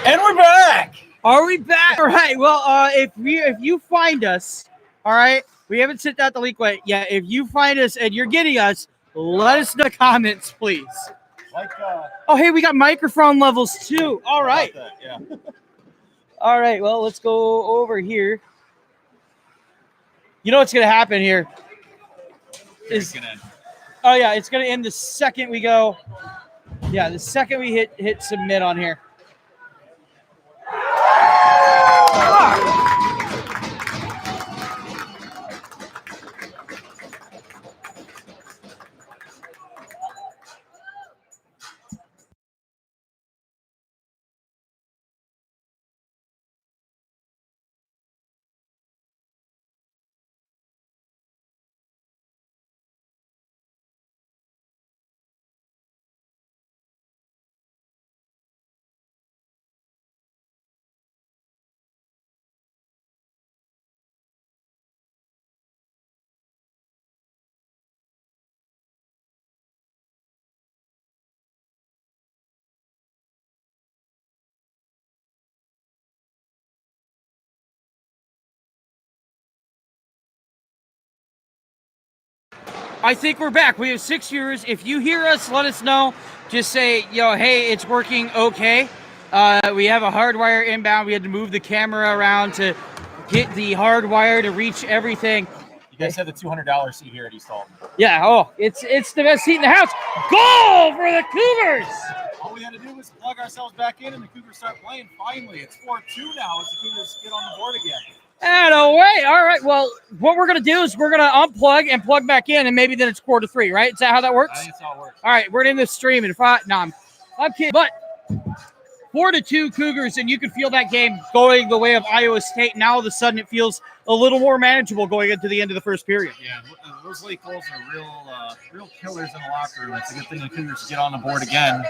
And we're back. Are we back? All right. Well, if you find us, all right, we haven't sent out the link yet. If you find us and you're getting us, let us know in the comments, please. Oh, hey, we got microphone levels too. All right. Yeah. All right. Well, let's go over here. You know what's gonna happen here? It's gonna end the second we go. Yeah, the second we hit submit on here. I think we're back. We have 6 viewers. If you hear us, let us know. Just say, hey, it's working okay. We have a hardwire inbound. We had to move the camera around to get the hardwire to reach everything. You guys had the $200 seat here at East Alton. Yeah, it's the best seat in the house. Goal for the Cougars! All we had to do was plug ourselves back in, and the Cougars start playing. Finally, it's 4-2 now as the Cougars get on the board again. And away. All right. Well, what we're going to do is we're going to unplug and plug back in, and maybe then it's 4-3, right? Is that how that works? I think that's how it works. All right. We're in the stream. And I'm kidding. But 4-2 Cougars, and you can feel that game going the way of Iowa State. Now, all of a sudden, it feels a little more manageable going into the end of the first period. Yeah, those late goals are real killers in the locker room. It's a good thing the Cougars get on the board again,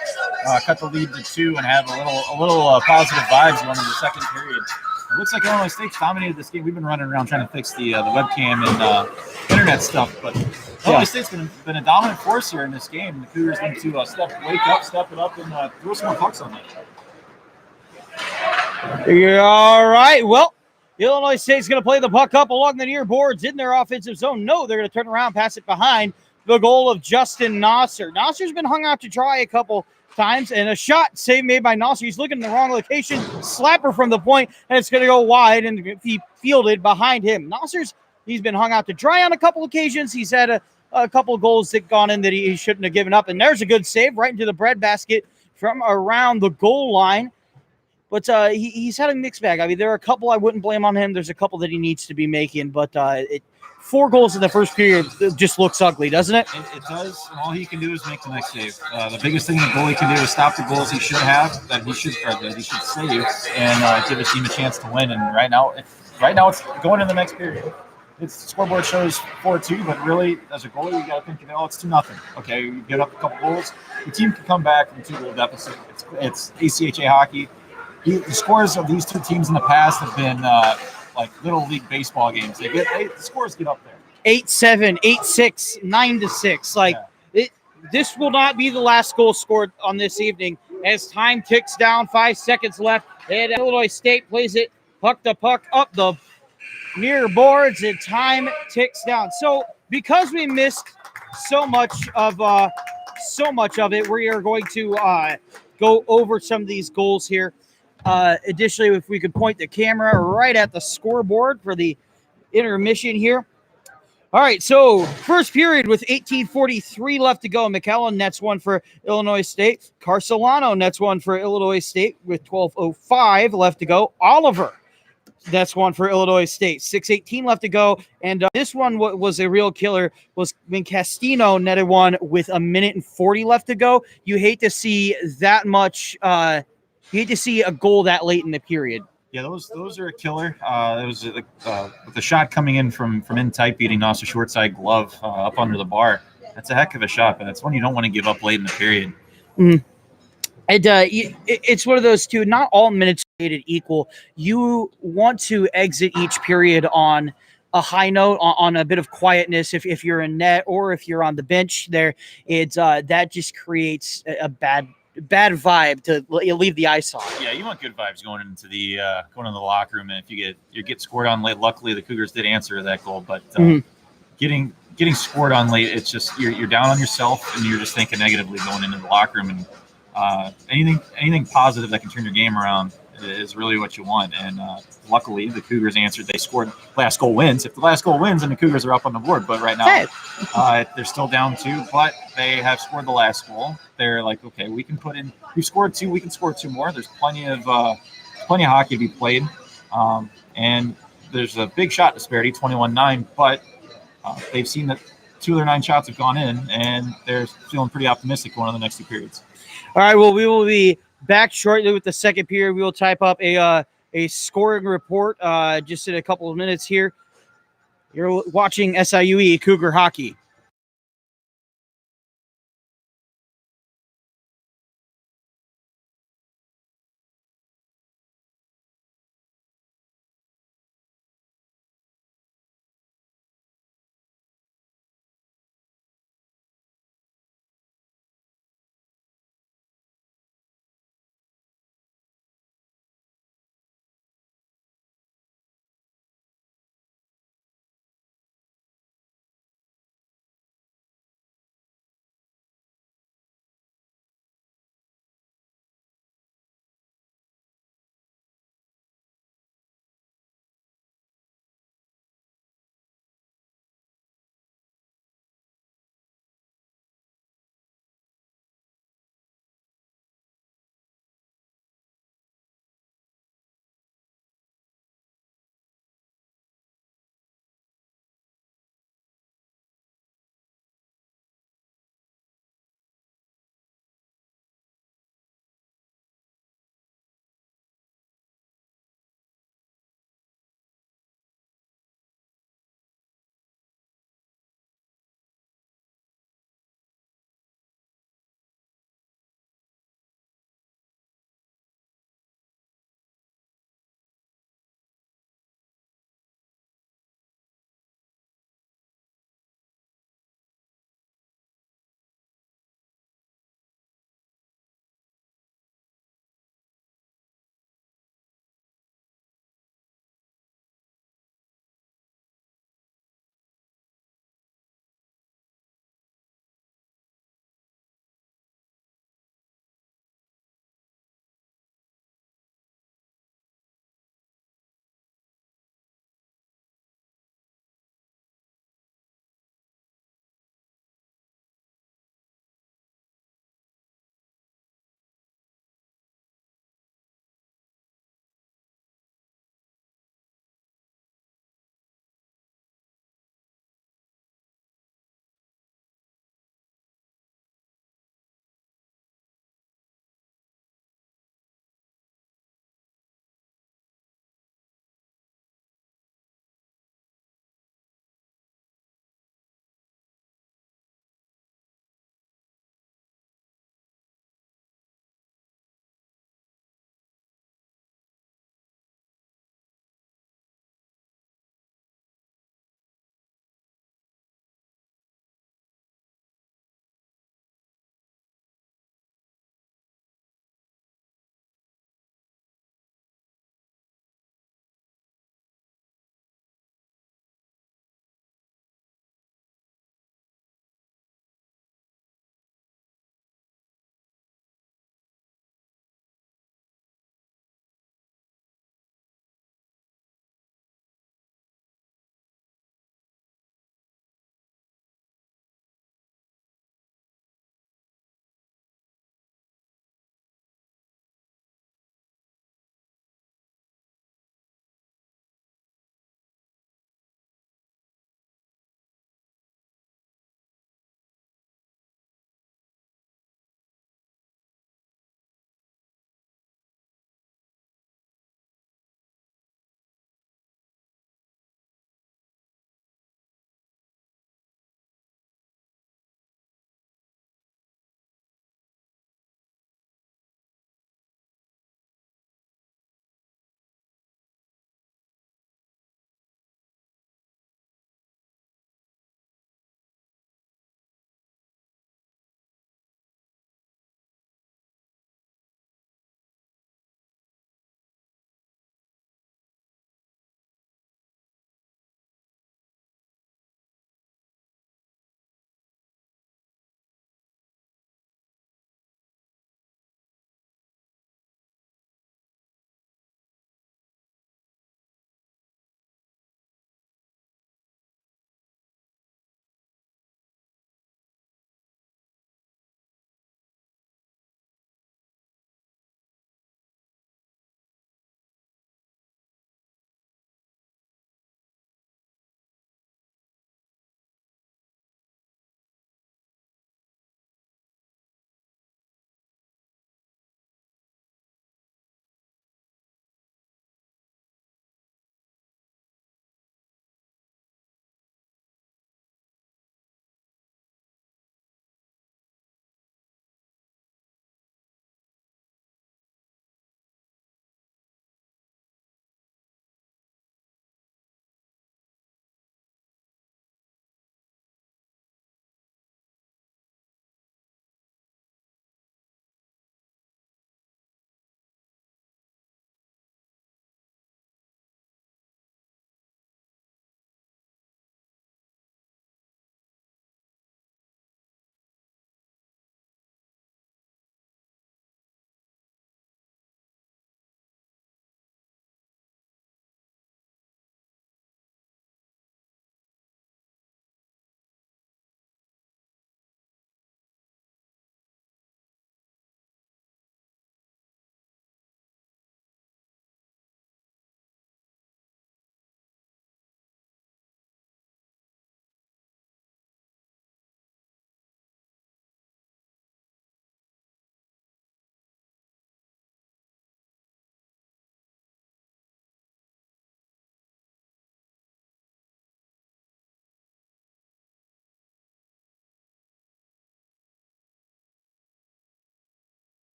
cut the lead to 2, and have a little positive vibes going into the second period. It looks like Illinois State's dominated this game. We've been running around trying to fix the webcam and internet stuff, but Illinois State's been a dominant force here in this game. The Cougars need to step it up, and throw some more pucks on that. Yeah, all right. Well, Illinois State's going to play the puck up along the near boards in their offensive zone. No, they're going to turn around, pass it behind the goal of Justin Nasser. Nasser's been hung out to dry a couple times, and a shot save made by Nasser. He's looking in the wrong location, slapper from the point, and it's going to go wide and be fielded behind him. He's been hung out to dry on a couple occasions. He's had a couple of goals that gone in that he shouldn't have given up, and there's a good save right into the breadbasket from around the goal line. But he's had a mixed bag. I mean, there are a couple I wouldn't blame on him. There's a couple that he needs to be making, but 4 goals in the first period just looks ugly, doesn't it? It does. And all he can do is make the next save. The biggest thing the goalie can do is stop the goals he should have, that he should save, and give his team a chance to win. And right now it's going in the next period. Its scoreboard shows 4-2, but really, as a goalie, you got to think, it's 2-0. Okay, you get up a couple goals, the team can come back from 2-goal deficit. It's ACHA hockey. The scores of these two teams in the past have been like little league baseball games. The scores get up there. 8-7, 8-6, 9-6. This will not be the last goal scored on this evening. As time ticks down, 5 seconds left. And Illinois State plays it puck to puck up the near boards, and time ticks down. So because we missed so much of it, we are going to go over some of these goals here. Additionally, if we could point the camera right at the scoreboard for the intermission here. All right, so first period with 18:43 left to go. McCallum nets one for Illinois State. Carcelano nets one for Illinois State with 12:05 left to go. Oliver nets one for Illinois State. 6:18 left to go. And this one was a real killer was when Castino netted one with 1:40 left to go. You hate to see that much you hate to see a goal that late in the period. Yeah, those are a killer. It was with the shot coming in from in tight, beating Nasser short side glove up under the bar. That's a heck of a shot, but that's one you don't want to give up late in the period. Mm. And it's one of those two. Not all minutes created equal. You want to exit each period on a high note, on a bit of quietness. If you're in net or if you're on the bench, there, it's that just creates a bad bad vibe to leave the ice on. Yeah, you want good vibes going into the locker room, and if you get scored on late. Luckily, the Cougars did answer that goal, but getting scored on late, it's just you're down on yourself, and you're just thinking negatively going into the locker room. And anything positive that can turn your game around is really what you want. And luckily, the Cougars answered. They scored. Last goal wins. If the last goal wins, then the Cougars are up on the board. But right now, they're still down 2. But they have scored the last goal. They're like, okay, we can put in. We've scored 2. We can score 2 more. There's plenty of hockey to be played, and there's a big shot disparity, 21-9. But they've seen that 2 of their 9 shots have gone in, and they're feeling pretty optimistic going on the next 2 periods. All right, well, we will be back shortly with the second period. We will type up a scoring report just in a couple of minutes here. You're watching SIUE Cougar Hockey.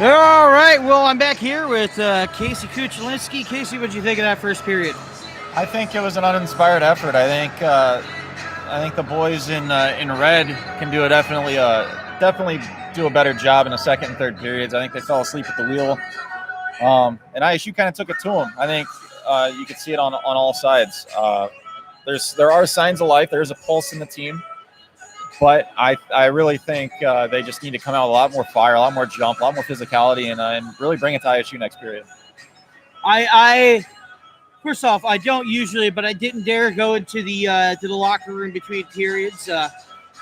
All right. Well, I'm back here with Casey Kuchelinski. Casey, what did you think of that first period? I think it was an uninspired effort. I think the boys in red can do definitely do a better job in the second and third periods. I think they fell asleep at the wheel, and ISU kind of took it to them. I think you could see it on all sides. There are signs of life. There's a pulse in the team. But I really think they just need to come out with a lot more fire, a lot more jump, a lot more physicality, and really bring it to ISU next period. I first off, I don't usually, but I didn't dare go into the locker room between periods.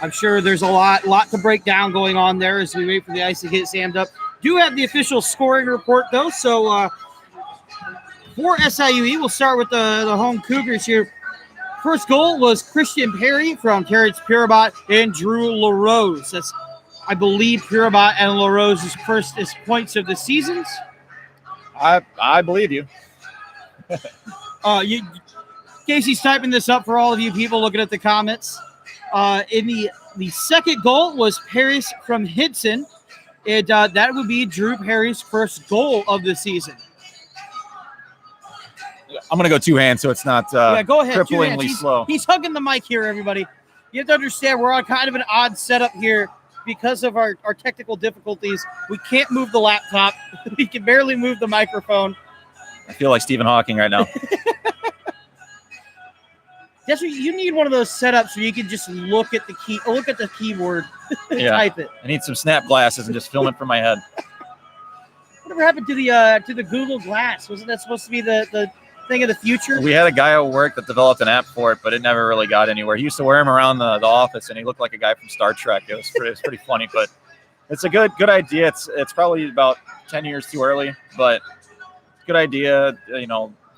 I'm sure there's a lot to break down going on there as we wait for the ice to get jammed up. Do have the official scoring report though, so for SIUE, we'll start with the home Cougars here. First goal was Christian Perry from Terrence Pirabot and Drew LaRose. That's, I believe, Pirabot and LaRose's first points of the seasons. I believe you. Casey's typing this up for all of you people looking at the comments. In the second goal was Paris from Hidson, and that would be Drew Perry's first goal of the season. I'm going to go two hands so it's not go ahead. cripplingly slow. He's hugging the mic here, everybody. You have to understand we're on kind of an odd setup here because of our technical difficulties. We can't move the laptop. We can barely move the microphone. I feel like Stephen Hawking right now. That's what you need, one of those setups where you can just look at the keyboard and type it. I need some snap glasses and just film it from my head. Whatever happened to the Google Glass? Wasn't that supposed to be the thing of the future? We had a guy at work that developed an app for it, but it never really got anywhere. He used to wear him around the office, and he looked like a guy from Star Trek. It was pretty funny, but it's a good idea. It's probably about 10 years too early, but good idea.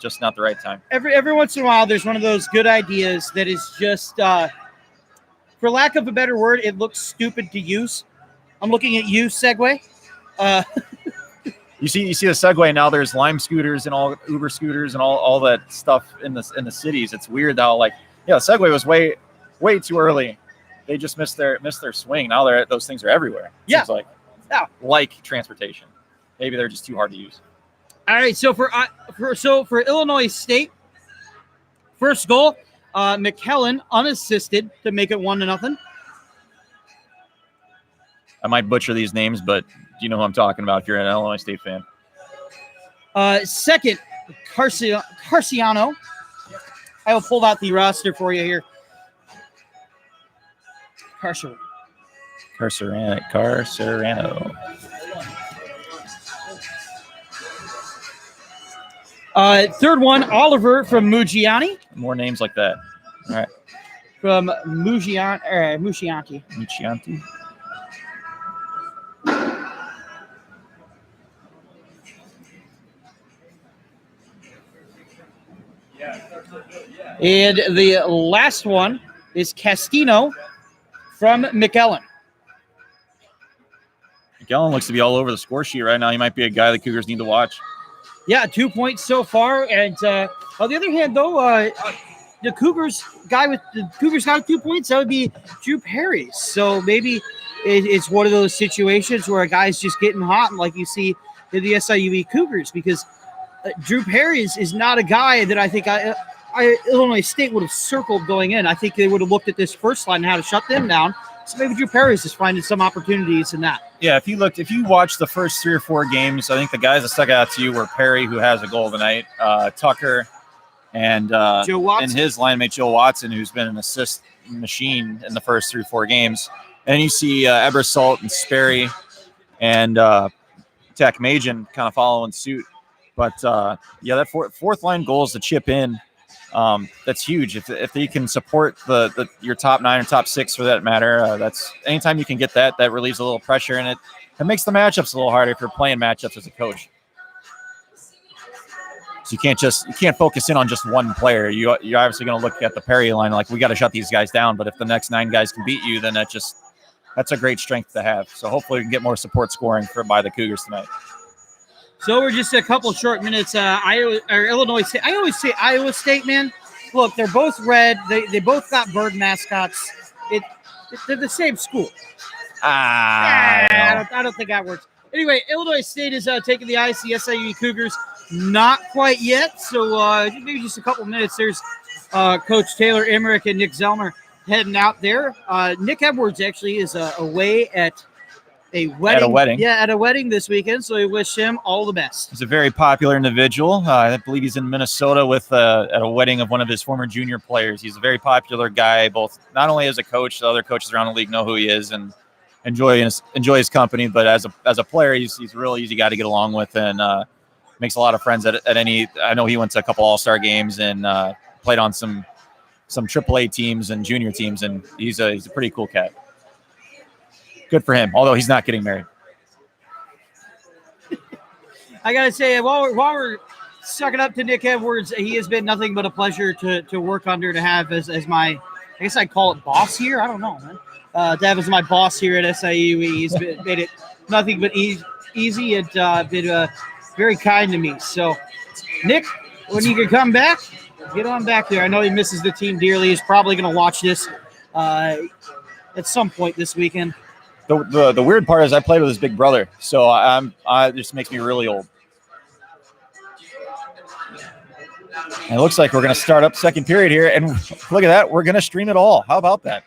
Just not the right time. Every once in a while, there's one of those good ideas that is just, for lack of a better word, it looks stupid to use. I'm looking at you, Segway. You see the Segway now. There's Lime scooters and all Uber scooters and all that stuff in the cities. It's weird how Segway was way too early. They just missed their swing. Now those things are everywhere. Yeah. Seems like transportation. Maybe they're just too hard to use. All right. So for Illinois State, first goal, McKellen unassisted to make it 1-0. I might butcher these names, but you know who I'm talking about if you're an Illinois State fan. Second, Carciano. I will pull out the roster for you here. Carciano. Third one, Oliver from Mugiani. More names like that. All right. From Muscianti. And the last one is Castino from McKellen. McKellen looks to be all over the score sheet right now. He might be a guy the Cougars need to watch. Yeah, 2 points so far. And on the other hand, though, the Cougars got 2 points. That would be Drew Perry. So maybe it's one of those situations where a guy's just getting hot, and like you see in the SIUE Cougars, because Drew Perry is not a guy that I think Illinois State would have circled going in. I think they would have looked at this first line and how to shut them down. So maybe Drew Perry's just finding some opportunities in that. Yeah, if you watch the first 3 or 4 games, I think the guys that stuck out to you were Perry, who has a goal tonight, Tucker, and Joe Watson. And his line mate Joe Watson, who's been an assist machine in the first 3 or 4 games. And you see Ebersalt and Sperry and Tech Majan kind of following suit. But that fourth line goals to chip in. That's huge. If you can support your top 9 or top 6 for that matter, that's anytime you can get that relieves a little pressure, and it makes the matchups a little harder if you're playing matchups as a coach. So you can't focus in on just one player. You're obviously going to look at the Perry line like we got to shut these guys down. But if the next 9 guys can beat you, then that's a great strength to have. So hopefully we can get more support scoring by the Cougars tonight. So we're just a couple short minutes. Illinois State. I always say Iowa State, man. Look, they're both red. They both got bird mascots. They're the same school. I don't think that works. Anyway, Illinois State is taking the ice. The SIUE Cougars not quite yet. So maybe just a couple minutes. There's Coach Taylor Emmerich and Nick Zellner heading out there. Nick Edwards actually is away at a wedding. At a wedding. Yeah, at a wedding this weekend. So we wish him all the best. He's a very popular individual. I believe he's in Minnesota with at a wedding of one of his former junior players. He's a very popular guy, both not only as a coach, the other coaches around the league know who he is and enjoy his company, but as a player, he's a real easy guy to get along with and makes a lot of friends at any. I know he went to a couple All-Star games and played on some AAA teams and junior teams, and he's a pretty cool cat. Good for him, although he's not getting married. I gotta say, while we're sucking up to Nick Edwards, he has been nothing but a pleasure to work under, to have as my, I guess I'd call it boss here. I don't know, man. To have as my boss here at SIUE. He's made it nothing but easy and been very kind to me. So, Nick, when you can come back, get on back there. I know he misses the team dearly. He's probably going to watch this at some point this weekend. The weird part is I played with his big brother, so it just makes me really old. And it looks like we're going to start up second period here, and look at that, we're going to stream it all. How about that?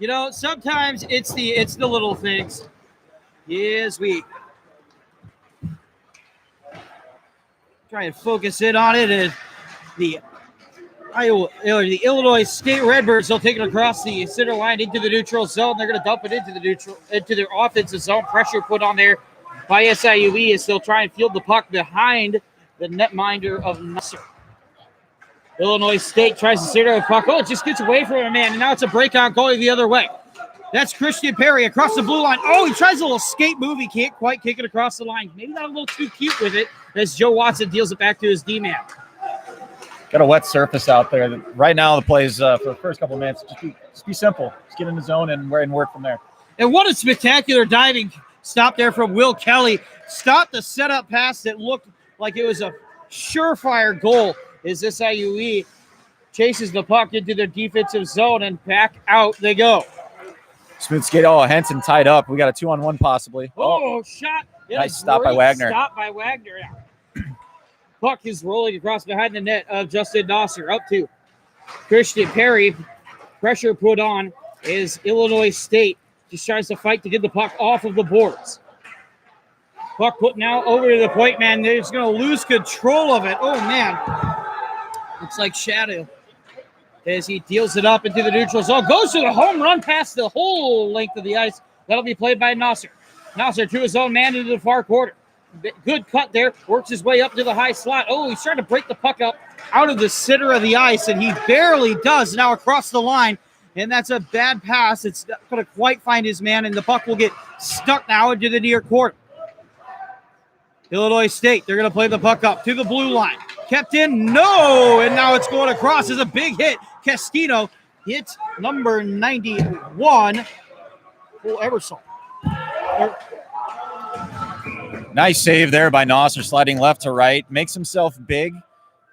You know, sometimes it's the little things. Yes, we try and focus in on it, and the Illinois State Redbirds will take it across the center line into the neutral zone. They're going to dump it into their offensive zone. Pressure put on there by SIUE as they'll try and field the puck behind the netminder of Nasser. Illinois State tries to center the puck. Oh, it just gets away from him, man. And now it's a breakout going the other way. That's Christian Perry across the blue line. Oh, he tries a little skate move. He can't quite kick it across the line. Maybe not a little too cute with it as Joe Watson deals it back to his D-man. Got a wet surface out there. Right now, the plays for the first couple of minutes, just be simple. Just get in the zone and work from there. And what a spectacular diving stop there from Will Kelly. Stopped the setup pass that looked like it was a surefire goal as SIUE chases the puck into their defensive zone and back out they go. Smooth skate. Oh, Henson tied up. We got a 2-on-1 possibly. Oh, shot. Nice stop by Wagner. Stop by Wagner. Yeah. Puck is rolling across behind the net of Justin Nosser. Up to Christian Perry. Pressure put on is Illinois State. Just tries to fight to get the puck off of the boards. Puck put now over to the point man. They're just going to lose control of it. Oh, man. Looks like Shadow as he deals it up into the neutral zone. Goes to the home run past the whole length of the ice. That'll be played by Nosser. Nosser to his own man into the far quarter. Good cut there. Works his way up to the high slot. Oh, he's trying to break the puck up out of the center of the ice, and he barely does now across the line. And that's a bad pass. It's not going to quite find his man, and the puck will get stuck now into the near court. Illinois State, they're going to play the puck up to the blue line. Kept in, no, and now it's going across as a big hit. Castino hits number 91, Cole Eversole. Nice save there by Nosser, sliding left to right. Makes himself big.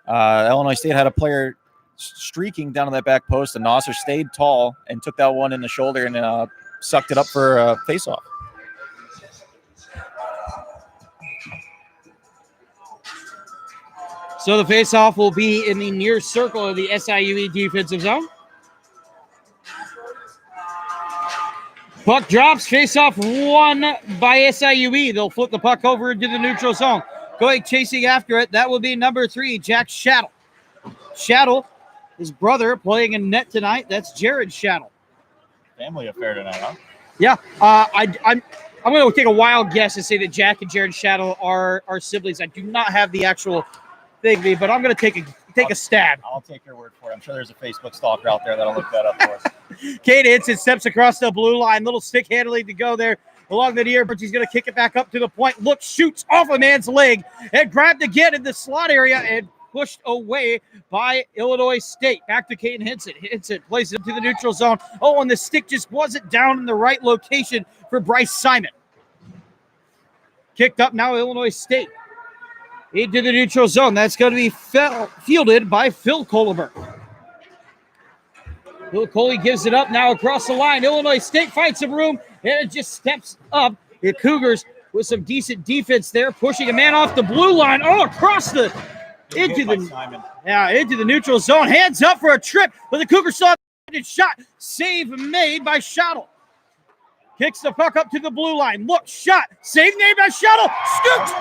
Illinois State had a player streaking down to that back post, and Nosser stayed tall and took that one in the shoulder and sucked it up for a faceoff. So the faceoff will be in the near circle of the SIUE defensive zone. Puck drops, faceoff won by SIUE. They'll flip the puck over into the neutral zone. Going chasing after it, that will be number 3, Jack Shaddle. Shaddle, his brother, playing in net tonight. That's Jared Shaddle. Family affair tonight, huh? Yeah, I'm going to take a wild guess and say that Jack and Jared Shaddle are siblings. I do not have the actual thing, but I'm going to take a stab. I'll take your word for it. I'm sure there's a Facebook stalker out there that'll look that up for us. Kate Hinson steps across the blue line. Little stick handling to go there along the near, but he's going to kick it back up to the point. Look, shoots off a man's leg and grabbed again in the slot area and pushed away by Illinois State. Back to Kate Hinson. Hinson plays it into the neutral zone. Oh, and the stick just wasn't down in the right location for Bryce Simon. Kicked up now, Illinois State. Into the neutral zone. That's going to be fielded by Phil Kohlenberg. Phil Coley gives it up now across the line. Illinois State finds some room, and it just steps up. The Cougars with some decent defense there, pushing a man off the blue line. Oh, across the into the neutral zone. Hands up for a trip, but the Cougars saw a shot. Save made by Schottel. Kicks the puck up to the blue line. Look, shot. Save made by Schottel.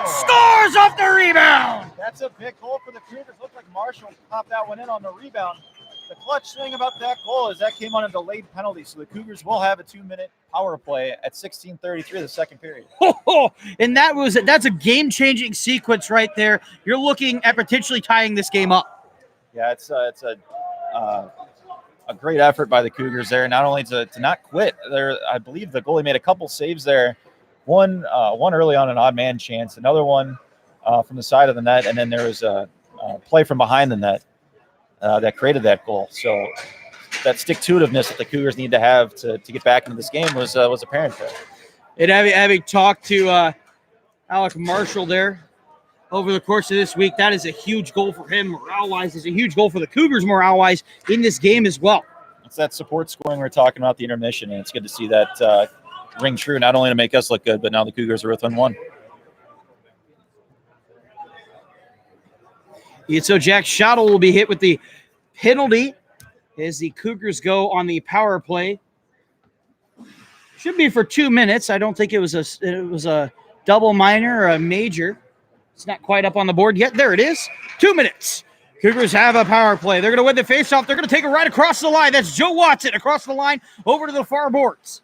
Scores off the rebound. That's a big goal for the Cougars. Looked like Marshall popped that one in on the rebound. The clutch thing about that goal is that came on a delayed penalty, so the Cougars will have a 2-minute power play at 16:33 of the second period. And that's a game-changing sequence right there. You're looking at potentially tying this game up. Yeah, it's a great effort by the Cougars there, not only to not quit. I believe the goalie made a couple saves there. One early on an odd man chance, another one from the side of the net, and then there was a play from behind the net that created that goal. So that stick-to-itiveness that the Cougars need to have to get back into this game was apparent there. And having talked to Alec Marshall there over the course of this week, that is a huge goal for him morale-wise. It's a huge goal for the Cougars morale-wise in this game as well. It's that support scoring we're talking about, the intermission, and it's good to see that ring true, not only to make us look good, but now the Cougars are within one. So Jack Schottel will be hit with the penalty as the Cougars go on the power play. Should be for 2 minutes. I don't think it was a double minor or a major. It's not quite up on the board yet. There it is. 2 minutes. Cougars have a power play. They're going to win the faceoff. They're going to take it right across the line. That's Joe Watson across the line over to the far boards.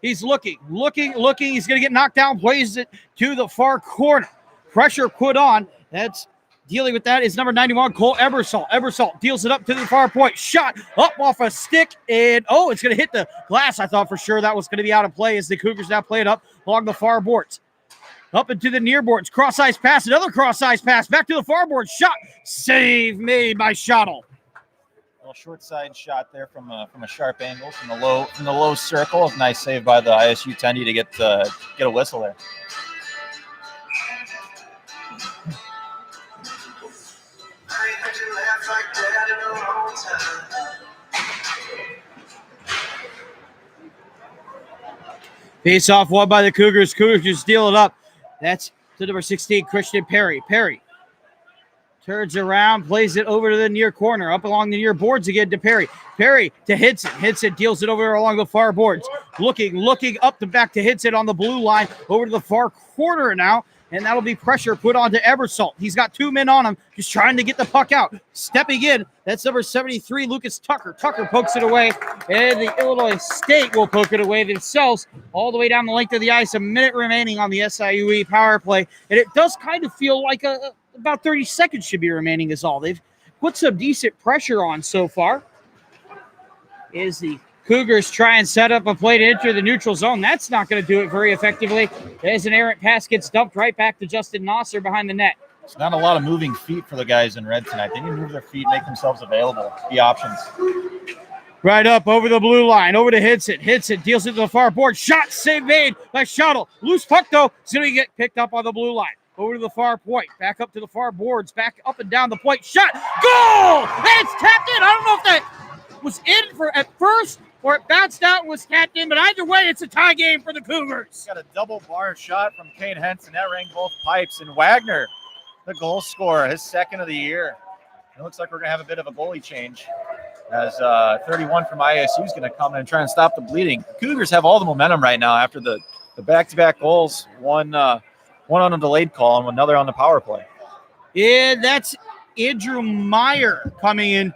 He's looking. He's going to get knocked down. Plays it to the far corner. Pressure put on. That's dealing with that is number 91, Cole Ebersol. Ebersol deals it up to the far point. Shot up off a stick. And, it's going to hit the glass. I thought for sure that was going to be out of play as the Cougars now play it up along the far boards. Up into the near boards. Cross-ice pass. Another cross-ice pass. Back to the far boards. Shot. Save made by Schottel. Little short side shot there from a sharp angle from the low circle. Nice save by the ISU tendy to get a whistle there. Face off won by the Cougars. Cougars just steal it up. That's to number 16, Christian Perry. Perry turns around, plays it over to the near corner, up along the near boards again to Perry. Perry to Hinson. Hinson deals it over along the far boards. Looking up the back to Hinson on the blue line, over to the far corner now, and that'll be pressure put on to Ebersol. He's got 2 men on him, just trying to get the puck out. Stepping in, that's number 73, Lucas Tucker. Tucker pokes it away, and the Illinois State will poke it away themselves all the way down the length of the ice. A minute remaining on the SIUE power play, and it does kind of feel like about 30 seconds should be remaining is all. They've put some decent pressure on so far. Is the Cougars try and set up a play to enter the neutral zone. That's not going to do it very effectively. As an errant pass gets dumped right back to Justin Nosser behind the net. It's not a lot of moving feet for the guys in red tonight. They need to move their feet, make themselves available. The options. Right up over the blue line, over to Hinson. Hinson deals it to the far board. Shot save made by Schottel. Loose puck, though. It's going to get picked up on the blue line. Over to the far point. Back up to the far boards. Back up and down the point. Shot. Goal! And it's tapped in. I don't know if that was in for at first or it bounced out and was tapped in, but either way, it's a tie game for the Cougars. Got a double bar shot from Kane Henson. That rang both pipes. And Wagner, the goal scorer, his second of the year. It looks like we're going to have a bit of a goalie change as 31 from ISU is going to come in and try and stop the bleeding. The Cougars have all the momentum right now after the back-to-back goals. One on a delayed call and another on the power play. Yeah, that's Andrew Meyer coming in.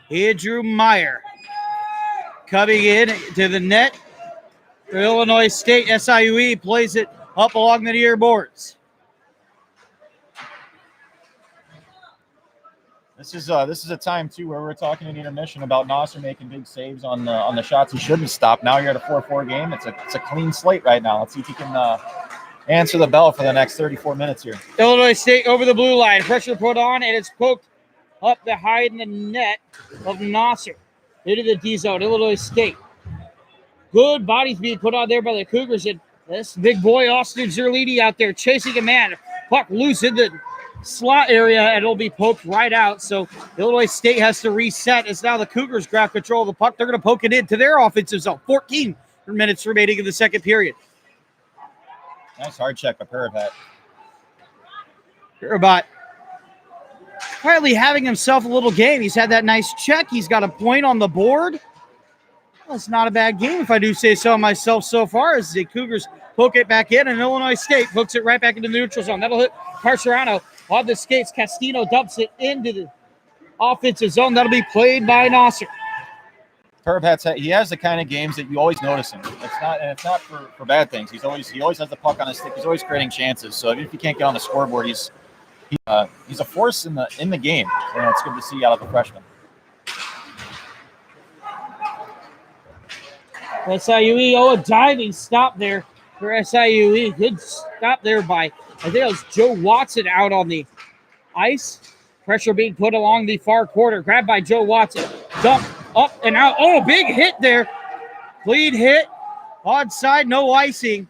Andrew Meyer coming in to the net. For Illinois State, SIUE plays it up along the near boards. This is a time too where we're talking in the intermission about Nosser making big saves on the shots he shouldn't stop. Now you're at a 4-4 game. It's a clean slate right now. Let's see if he can answer the bell for the next 34 minutes here. Illinois State over the blue line. Pressure put on, and it's poked up behind the net of Nosser into the D zone. Illinois State. Good bodies being put on there by the Cougars, and this big boy Austin Zerlini out there chasing a man. Puck loose in the slot area, and it'll be poked right out. So Illinois State has to reset as now the Cougars grab control of the puck. They're going to poke it into their offensive zone. 14 minutes remaining in the second period. Nice hard check by Pervat. Pervat quietly having himself a little game. He's had that nice check. He's got a point on the board. Well, it's not a bad game, if I do say so myself so far, as the Cougars poke it back in, and Illinois State pokes it right back into the neutral zone. That'll hit Carcerano on the skates. Castino dumps it into the offensive zone. That'll be played by Nasser. He has the kind of games that you always notice him. It's not for bad things. He always has the puck on his stick. He's always creating chances. So even if he can't get on the scoreboard, he's a force in the game. And it's good to see out of the freshman. SIUE, a diving stop there for SIUE. Good stop there by, I think it was Joe Watson out on the ice. Pressure being put along the far quarter. Grabbed by Joe Watson. Dump up and out. Oh, big hit there. Clean hit. Onside, no icing.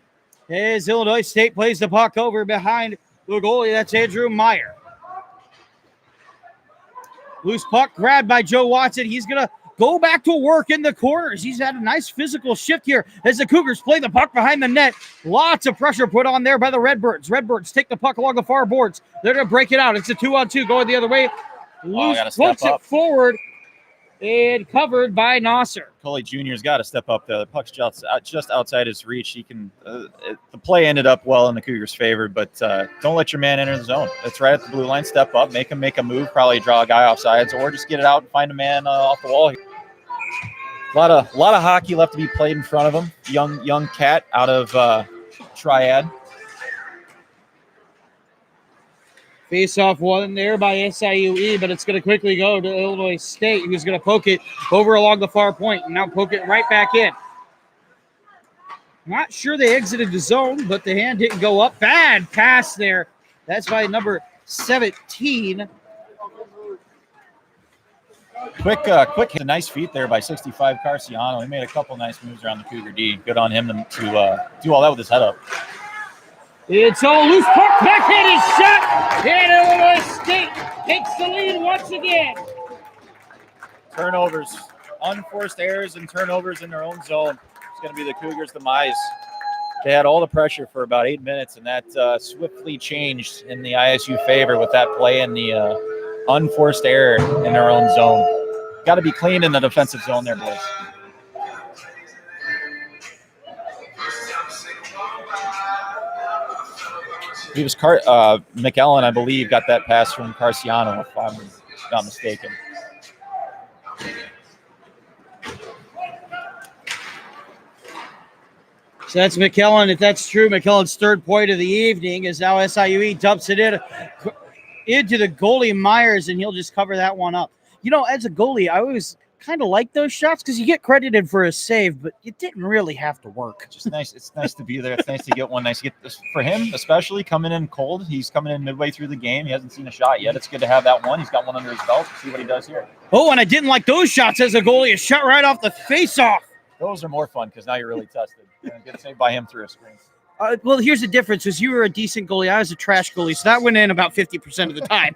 As Illinois State plays the puck over behind the goalie. That's Andrew Meyer. Loose puck grabbed by Joe Watson. He's going to go back to work in the corners. He's had a nice physical shift here as the Cougars play the puck behind the net. Lots of pressure put on there by the Redbirds. Redbirds take the puck along the far boards. They're going to break it out. It's a 2-on-2 going the other way. Loose floats it forward and covered by Nasser. Coley Jr.'s got to step up there. The puck's just outside his reach. He can. The play ended up well in the Cougars' favor, but don't let your man enter the zone. It's right at the blue line. Step up, make him make a move, probably draw a guy off sides, or just get it out and find a man off the wall. A lot of hockey left to be played in front of him. Young cat out of Triad. Face-off one there by SIUE, but it's going to quickly go to Illinois State, who's going to poke it over along the far point and now poke it right back in. Not sure they exited the zone, but the hand didn't go up. Bad pass there. That's by number 17. Quick hit. Nice feet there by 65 Carciano. He made a couple nice moves around the Cougar D. Good on him to do all that with his head up. It's all loose puck, backhand is shot, and Illinois State takes the lead once again. Turnovers, unforced errors and turnovers in their own zone. It's going to be the Cougars' demise. They had all the pressure for about 8 minutes, and that swiftly changed in the ISU favor with that play and the unforced error in their own zone. Got to be clean in the defensive zone there, boys. He was McEllen, I believe, got that pass from Carciano, if I'm not mistaken. So that's McKellen. If that's true, McKellen's third point of the evening is now SIUE dumps it into the goalie Myers, and he'll just cover that one up. You know, as a goalie, I always kind of like those shots because you get credited for a save, but it didn't really have to work. Just nice. It's nice to be there. It's nice to get one. Nice to get this for him, especially coming in cold. He's coming in midway through the game. He hasn't seen a shot yet. It's good to have that one. He's got one under his belt. See what he does here. Oh, and I didn't like those shots as a goalie. A shot right off the face-off. Those are more fun because now you're really tested. Get saved by him through a screen. Well, here's the difference: is you were a decent goalie. I was a trash goalie, so that went in about 50% of the time.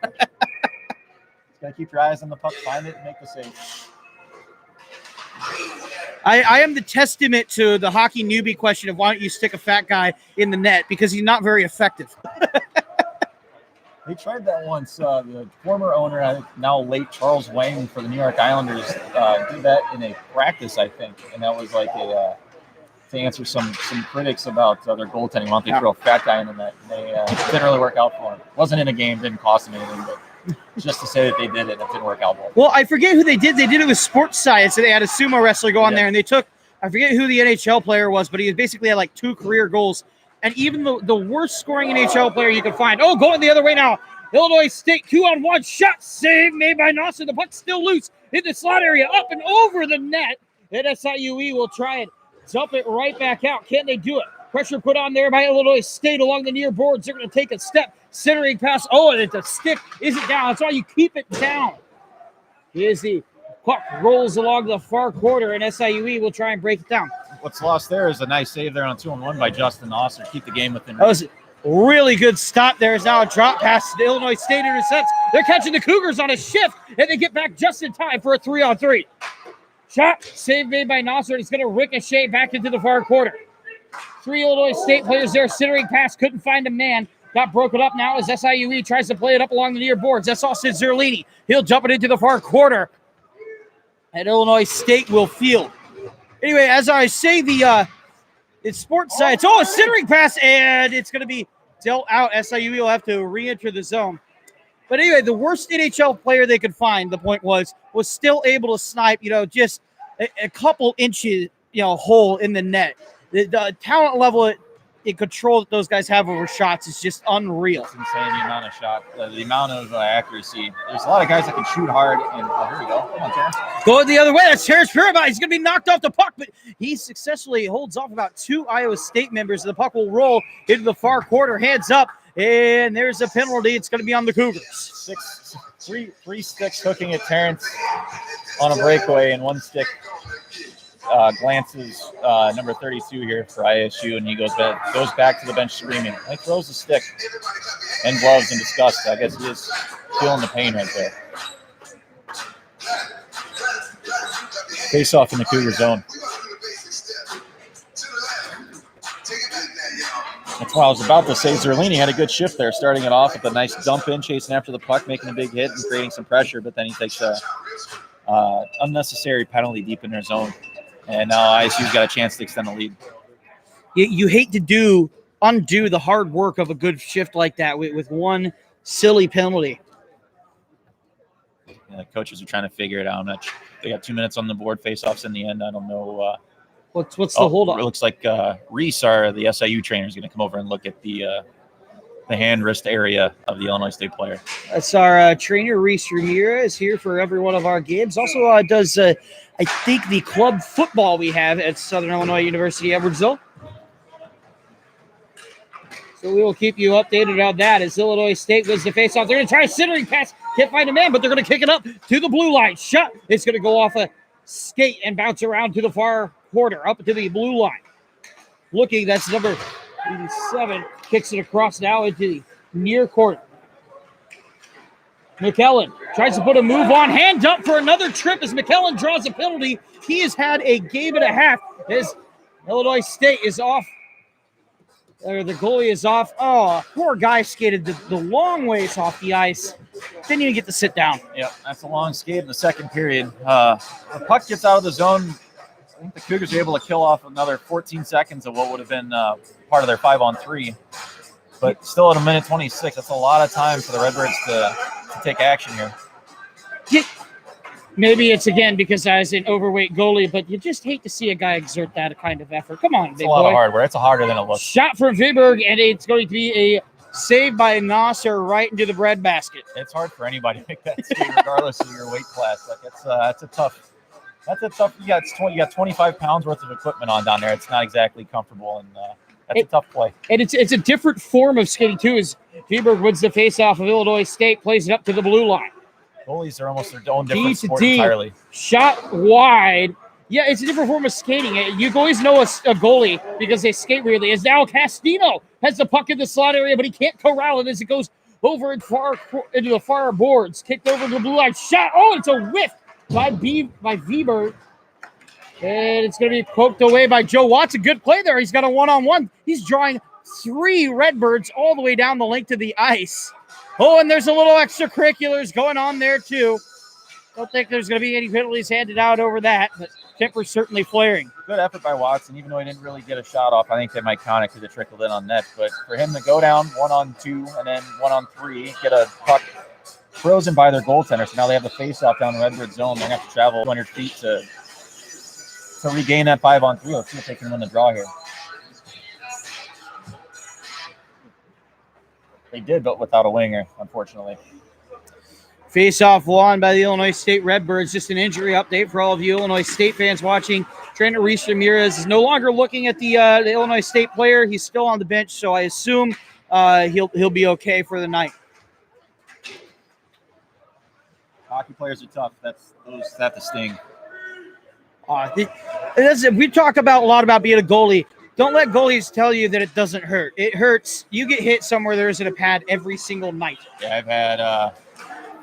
Gotta keep your eyes on the puck, find it, and make the save. I am the testament to the hockey newbie question of why don't you stick a fat guy in the net, because he's not very effective. They tried that once. The former owner, now late Charles Wang for the New York Islanders, did that in a practice, I think, and that was like to answer some critics about their goaltending. Why don't they throw a fat guy in the net? They didn't really work out for him. Wasn't in a game, didn't cost them anything, but just to say that they did it, it didn't work out well. Well, I forget who they did. They did it with Sports Science, and they had a sumo wrestler go on there, and they took, I forget who the NHL player was, but he basically had like 2 career goals. And even the worst scoring NHL player you can find. Oh, going the other way now. Illinois State 2-on-1 shot save made by Nasser. The puck's still loose in the slot area, up and over the net. And SIUE will try and dump it right back out. Can they do it? Pressure put on there by Illinois State along the near boards. They're going to take a step. Centering pass. Oh, and the stick isn't down. That's why you keep it down. Here's the puck rolls along the far quarter, and SIUE will try and break it down. What's lost there is a nice save there on 2-on-1 by Justin Nasser. Keep the game within reach. Really good stop. There is now a drop pass to Illinois State intercepts. They're catching the Cougars on a shift, and they get back just in time for a 3-on-3. Shot, save made by Nasser. It's going to ricochet back into the far quarter. 3 Illinois State players there. Centering pass, couldn't find a man. Got broken up now as SIUE tries to play it up along the near boards. That's Austin Zerlini. He'll jump it into the far quarter. And Illinois State will field. Anyway, as I say, it's sports science. Oh, a centering pass, and it's going to be dealt out. SIUE will have to re-enter the zone. But anyway, the worst NHL player they could find, the point was still able to snipe, just a couple inches, hole in the net. The talent level in control that those guys have over shots is just unreal. It's insane, the amount of shot, the amount of accuracy. There's a lot of guys that can shoot hard. And here we go. Come on, Terrence. Going the other way. That's Terrence Pirabot. He's going to be knocked off the puck, but he successfully holds off about 2 Iowa State members. The puck will roll into the far quarter. Hands up, and there's a penalty. It's going to be on the Cougars. Three sticks hooking at Terrence on a breakaway, and 1 stick glances number 32 here for ISU, and he goes back to the bench screaming. He throws the stick and gloves in disgust. I guess he is feeling the pain right there. Face off in the Cougar zone. That's why I was about to say Zerlini had a good shift there, starting it off with a nice dump in, chasing after the puck, making a big hit and creating some pressure, but then he takes a unnecessary penalty deep in their zone. And now ISU's got a chance to extend the lead. You hate to undo the hard work of a good shift like that with one silly penalty. Yeah, the coaches are trying to figure it out. They got 2 minutes on the board, face-offs in the end. I don't know. What's the hold-up? It looks like Reese, the SIU trainer, is going to come over and look at the hand-wrist area of the Illinois State player. That's our trainer, Reese Ramirez, here for every one of our games. Also does, I think, the club football we have at Southern Illinois University, Edwardsville. So we will keep you updated on that as Illinois State wins the face-off. They're going to try a centering pass. Can't find a man, but they're going to kick it up to the blue line. Shot. It's going to go off a skate and bounce around to the far quarter, up to the blue line. Looking, that's number 87. Kicks it across now into the near corner. McKellen tries to put a move on. Hand up for another trip as McKellen draws a penalty. He has had a game and a half as Illinois State is off. Or the goalie is off. Oh, poor guy skated the long ways off the ice. Didn't even get to sit down. Yep, that's a long skate in the second period. The puck gets out of the zone. I think the Cougars are able to kill off another 14 seconds of what would have been part of their 5-on-3. But still at a minute 26, that's a lot of time for the Redbirds to take action here. Maybe it's, again, because I was an overweight goalie, but you just hate to see a guy exert that kind of effort. Come on, it's big a lot boy. of hardware. It's harder than it looks. Shot from Viborg, and it's going to be a save by Nasser right into the breadbasket. It's hard for anybody to make that save, regardless of your weight class. Like that's a tough. You got 25 pounds worth of equipment on down there. It's not exactly comfortable, and that's a tough play. And it's a different form of skating too. As Viborg wins the faceoff of Illinois State, plays it up to the blue line. Goalies are almost their own different D to sport D. entirely. Shot wide. Yeah, it's a different form of skating. You always know a goalie because they skate weirdly. As now Castino has the puck in the slot area, but he can't corral it as it goes over into the far boards. Kicked over to the blue line. Shot. Oh, it's a whiff by Viborg. And it's going to be poked away by Joe Watson. Good play there. He's got a one-on-one. He's drawing 3 Redbirds all the way down the length of the ice. Oh, and there's a little extracurriculars going on there, too. Don't think there's going to be any penalties handed out over that, but temper's certainly flaring. Good effort by Watson, even though he didn't really get a shot off. I think they might count it because it trickled in on net. But for him to go down 1-on-2 and then 1-on-3, get a puck frozen by their goaltender. So now they have the face-off down the Redbird zone. They're going to have to travel 200 feet to regain that 5-on-3. Let's see if they can win the draw here. They did, but without a winger, unfortunately. Face-off won by the Illinois State Redbirds. Just an injury update for all of you Illinois State fans watching. Trainer Reese Ramirez is no longer looking at the Illinois State player. He's still on the bench, so I assume he'll be okay for the night. Hockey players are tough. That's the sting. We talk a lot about being a goalie. Don't let goalies tell you that it doesn't hurt. It hurts. You get hit somewhere there isn't a pad every single night. Yeah, I've had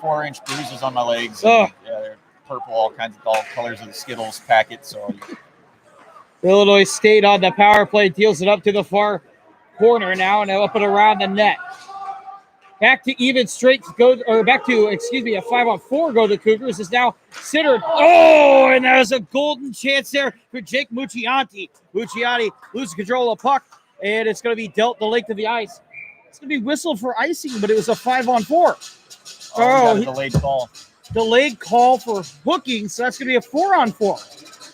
4-inch bruises on my legs. Ugh. Yeah, they're purple, all colors of the Skittles packet. So Illinois State on the power play deals it up to the far corner now and up and around the net. Back to even straight go, or back to, a 5-on-4 go the Cougars is now centered. Oh, and there's a golden chance there for Jake Mucciante. Mucciante loses control of the puck, and it's going to be dealt the length of the ice. It's going to be whistled for icing, but it was a 5-on-4. got a delayed call. Delayed call for hooking, so that's going to be a 4-on-4.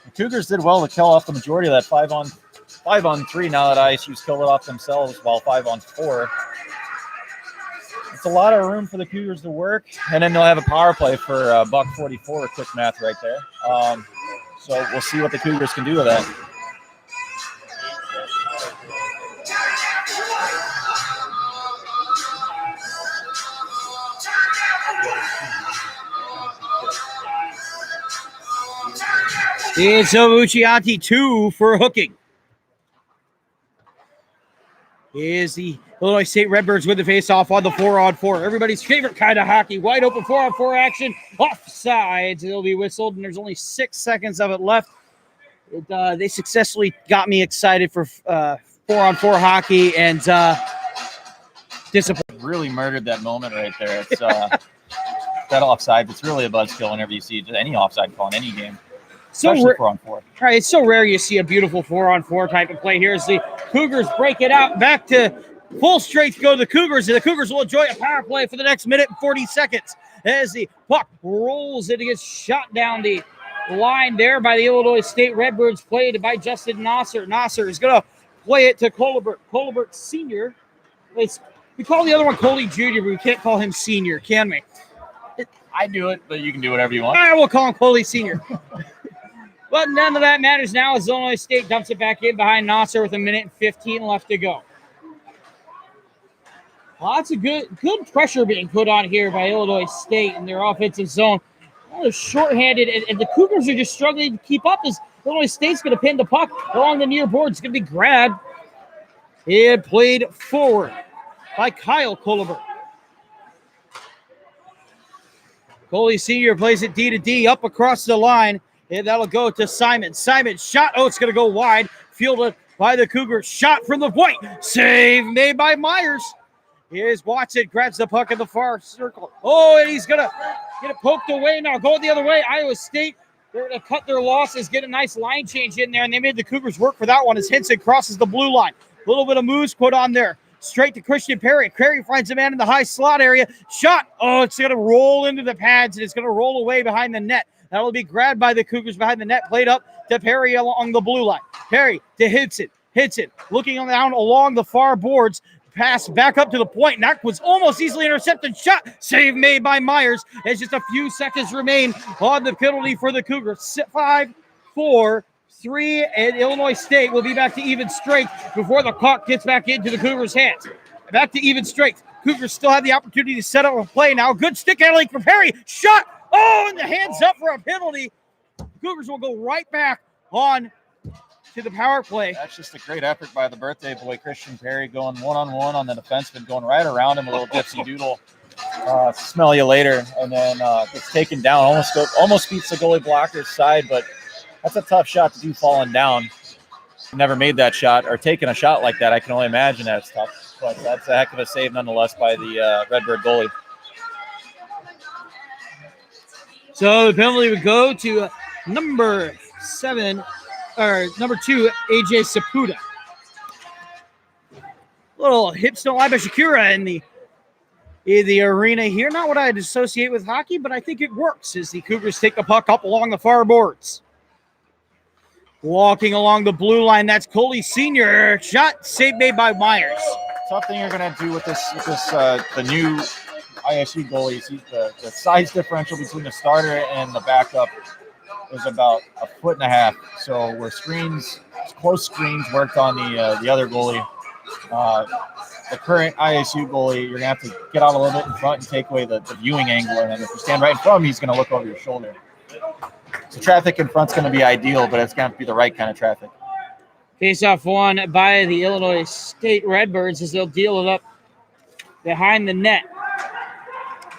The Cougars did well to kill off the majority of that 5-on-3 now that ISU's killed it off themselves, while 5-on-4. It's a lot of room for the Cougars to work, and then they'll have a power play for $1.44. Quick math right there. So we'll see what the Cougars can do with that. It's a Mucciante 2 for hooking. Is the Illinois State Redbirds with the face-off on the 4-on-4. Everybody's favorite kind of hockey. Wide open 4-on-4 action. Offsides. It'll be whistled, and there's only 6 seconds of it left. They successfully got me excited for 4-on-4 hockey, and disappointed. Really murdered that moment right there. It's that offside. It's really a buzzkill whenever you see any offside call in any game. Especially 4-on-4. Right, it's so rare you see a beautiful 4-on-4 type of play here as the Cougars break it out back to full strength go the Cougars, and the Cougars will enjoy a power play for the next minute and 40 seconds as the puck rolls and it gets shot down the line there by the Illinois State Redbirds, played by Justin Nasser. Nasser is going to play it to Colbert. Colbert Sr. We call the other one Coley Jr., but we can't call him Sr., can we? I do it, but you can do whatever you want. All right, we'll call him Coley Sr. But none of that matters now as Illinois State dumps it back in behind Nasser with 1:15 left to go. Lots of good pressure being put on here by Illinois State in their offensive zone. Shorthanded, and the Cougars are just struggling to keep up as Illinois State's going to pin the puck along the near board. It's going to be grabbed and played forward by Kyle Colbert. Coley Sr. plays it D to D up across the line. And that'll go to Simon. Simon shot. Oh, it's going to go wide. Fielded by the Cougars. Shot from the point. Save made by Myers. Here's Watson. Grabs the puck in the far circle. Oh, and he's going to get it poked away now. Going the other way. Iowa State, they're going to cut their losses. Get a nice line change in there. And they made the Cougars work for that one as Henson crosses the blue line. A little bit of moves put on there. Straight to Christian Perry. Perry finds a man in the high slot area. Shot. Oh, it's going to roll into the pads, and it's going to roll away behind the net. That will be grabbed by the Cougars behind the net, played up to Perry along the blue line. Perry to Henson. Henson looking down along the far boards. Pass back up to the point. And that was almost easily intercepted. Shot. Save made by Myers as just a few seconds remain on the penalty for the Cougars. 5, 4, 3, and Illinois State will be back to even strength before the clock gets back into the Cougars' hands. Back to even strength. Cougars still have the opportunity to set up a play now. Good stick handling from Perry. Shot. Oh, and the hands up for a penalty. Cougars will go right back on to the power play. That's just a great effort by the birthday boy, Christian Perry, going one-on-one on the defenseman, going right around him, a little dipsy doodle. Smell you later. And then gets taken down, almost beats the goalie blocker's side, but that's a tough shot to do falling down. Never made that shot or taken a shot like that. I can only imagine that it's tough. But that's a heck of a save nonetheless by the Redbird goalie. So the penalty would go to number 2, AJ Saputa. Little hips don't lie by Shakira in the arena here. Not what I'd associate with hockey, but I think it works as the Cougars take the puck up along the far boards. Walking along the blue line, that's Coley Sr. Shot, save made by Myers. Tough thing you're going to do with this the new ISU goalies, the size differential between the starter and the backup is about 1.5 feet. So where close screens worked on the other goalie, the current ISU goalie, you're going to have to get out a little bit in front and take away the viewing angle. And then if you stand right in front of him, he's going to look over your shoulder. So traffic in front's going to be ideal, but it's going to have to be the right kind of traffic. Face-off won by the Illinois State Redbirds as they'll deal it up behind the net.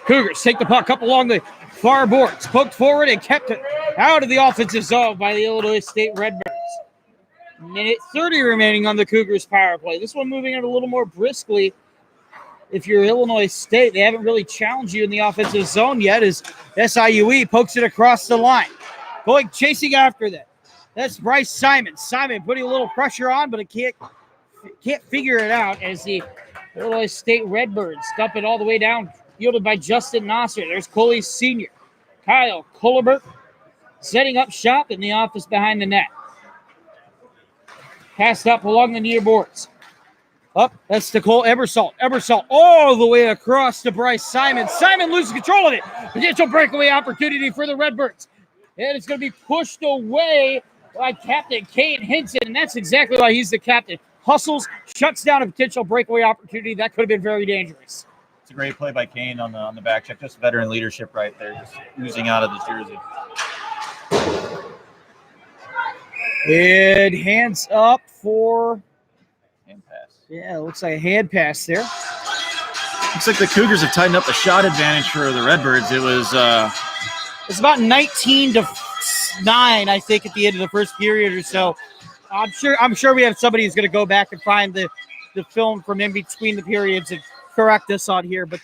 Cougars take the puck up along the far boards, poked forward and kept it out of the offensive zone by the Illinois State Redbirds. Minute 30 remaining on the Cougars power play. This one moving it a little more briskly. If you're Illinois State, they haven't really challenged you in the offensive zone yet as SIUE pokes it across the line. Going chasing after that. That's Bryce Simon. Simon putting a little pressure on, but it can't figure it out as the Illinois State Redbirds dump it all the way down, fielded by Justin Nasser. There's Coley Sr. Kyle Kullebert setting up shop in the office behind the net. Passed up along the near boards. Up, that's Nicole Ebersol. Ebersol all the way across to Bryce Simon. Simon loses control of it. Potential breakaway opportunity for the Redbirds. And it's going to be pushed away by Captain Kane Hinson, and that's exactly why he's the captain. Hustles, shuts down a potential breakaway opportunity. That could have been very dangerous. It's a great play by Kane on the back check. Just veteran leadership right there, just oozing out of the jersey. And hands up for... Hand pass. Yeah, it looks like a hand pass there. Looks like the Cougars have tightened up the shot advantage for the Redbirds. It was... It's about 19-9, I think, at the end of the first period or so. I'm sure we have somebody who's going to go back and find the film from in between the periods and correct us on here. But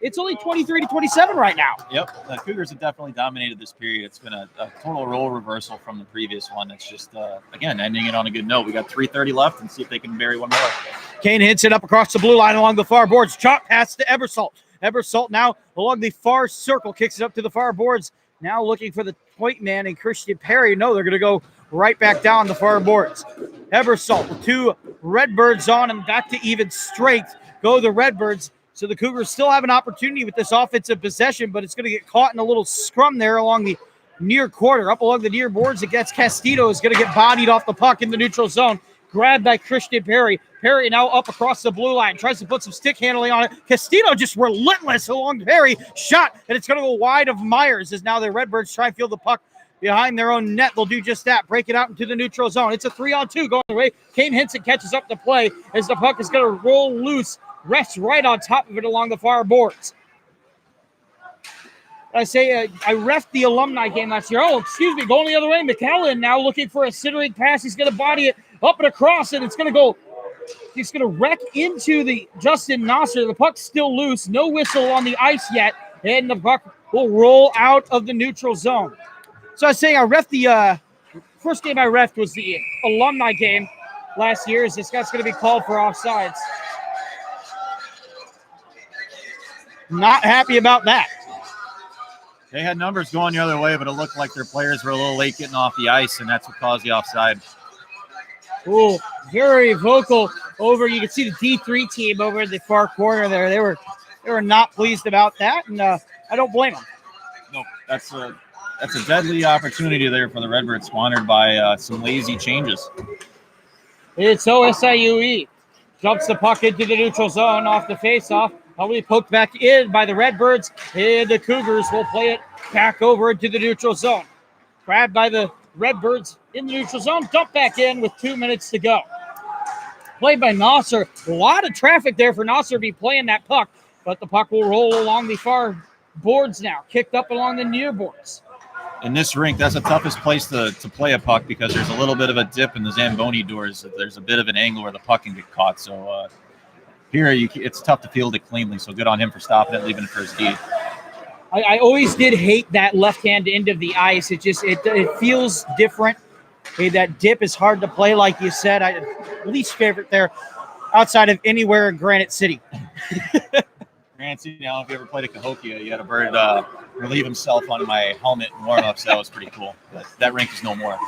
it's only 23-27 right now. Yep, the Cougars have definitely dominated this period. It's been a total role reversal from the previous one. It's just, again, ending it on a good note. We got 3:30 left and see if they can bury one more. Kane hits it up across the blue line along the far boards. Chop pass to Ebersol. Ebersol now along the far circle, kicks it up to the far boards. Now looking for the point man and Christian Perry. No, they're going to go right back down the far boards. Ebersol, the two Redbirds on and back to even strength. Go the Redbirds. So the Cougars still have an opportunity with this offensive possession, but it's going to get caught in a little scrum there along the near quarter. Up along the near boards, it gets Castillo. Is going to get bodied off the puck in the neutral zone. Grabbed by Christian Perry. Perry now up across the blue line. Tries to put some stick handling on it. Castillo just relentless along Perry. Shot, and it's going to go wide of Myers as now the Redbirds try and field the puck behind their own net. They'll do just that. Break it out into the neutral zone. It's a 3-on-2 going away. Kane Hinson catches up the play as the puck is going to roll loose. Rests right on top of it along the far boards. I reffed the alumni game last year. Oh, excuse me, going the other way. McAllen now looking for a centering pass. He's going to body it up and across, and it's going to go. He's going to wreck into the Justin Nasser. The puck's still loose. No whistle on the ice yet, and the puck will roll out of the neutral zone. So I was saying I reffed the first game I reffed was the alumni game last year. As this guy's going to be called for offsides. Not happy about that. They had numbers going the other way, but it looked like their players were a little late getting off the ice, and that's what caused the offside. Oh, very vocal over. You can see the D3 team over in the far corner there. They were not pleased about that, and I don't blame them. No, that's a deadly opportunity there for the Redbirds, squandered by some lazy changes. It's OSIUE. Jumps the puck into the neutral zone off the faceoff. Probably poked back in by the Redbirds, and the Cougars will play it back over into the neutral zone. Grabbed by the Redbirds in the neutral zone, dumped back in with 2 minutes to go. Played by Nasser. A lot of traffic there for Nasser to be playing that puck, but the puck will roll along the far boards now, kicked up along the near boards. In this rink, that's the toughest place to play a puck because there's a little bit of a dip in the Zamboni doors. There's a bit of an angle where the puck can get caught, so here, it's tough to field it cleanly, so good on him for stopping it, leaving it for his D. I always did hate that left-hand end of the ice. It feels different. Hey, that dip is hard to play, like you said. Least favorite there outside of anywhere in Granite City. Granite City, now, if you ever played at Cahokia, you had a bird relieve himself on my helmet in warm-ups. That was pretty cool. But that rink is no more.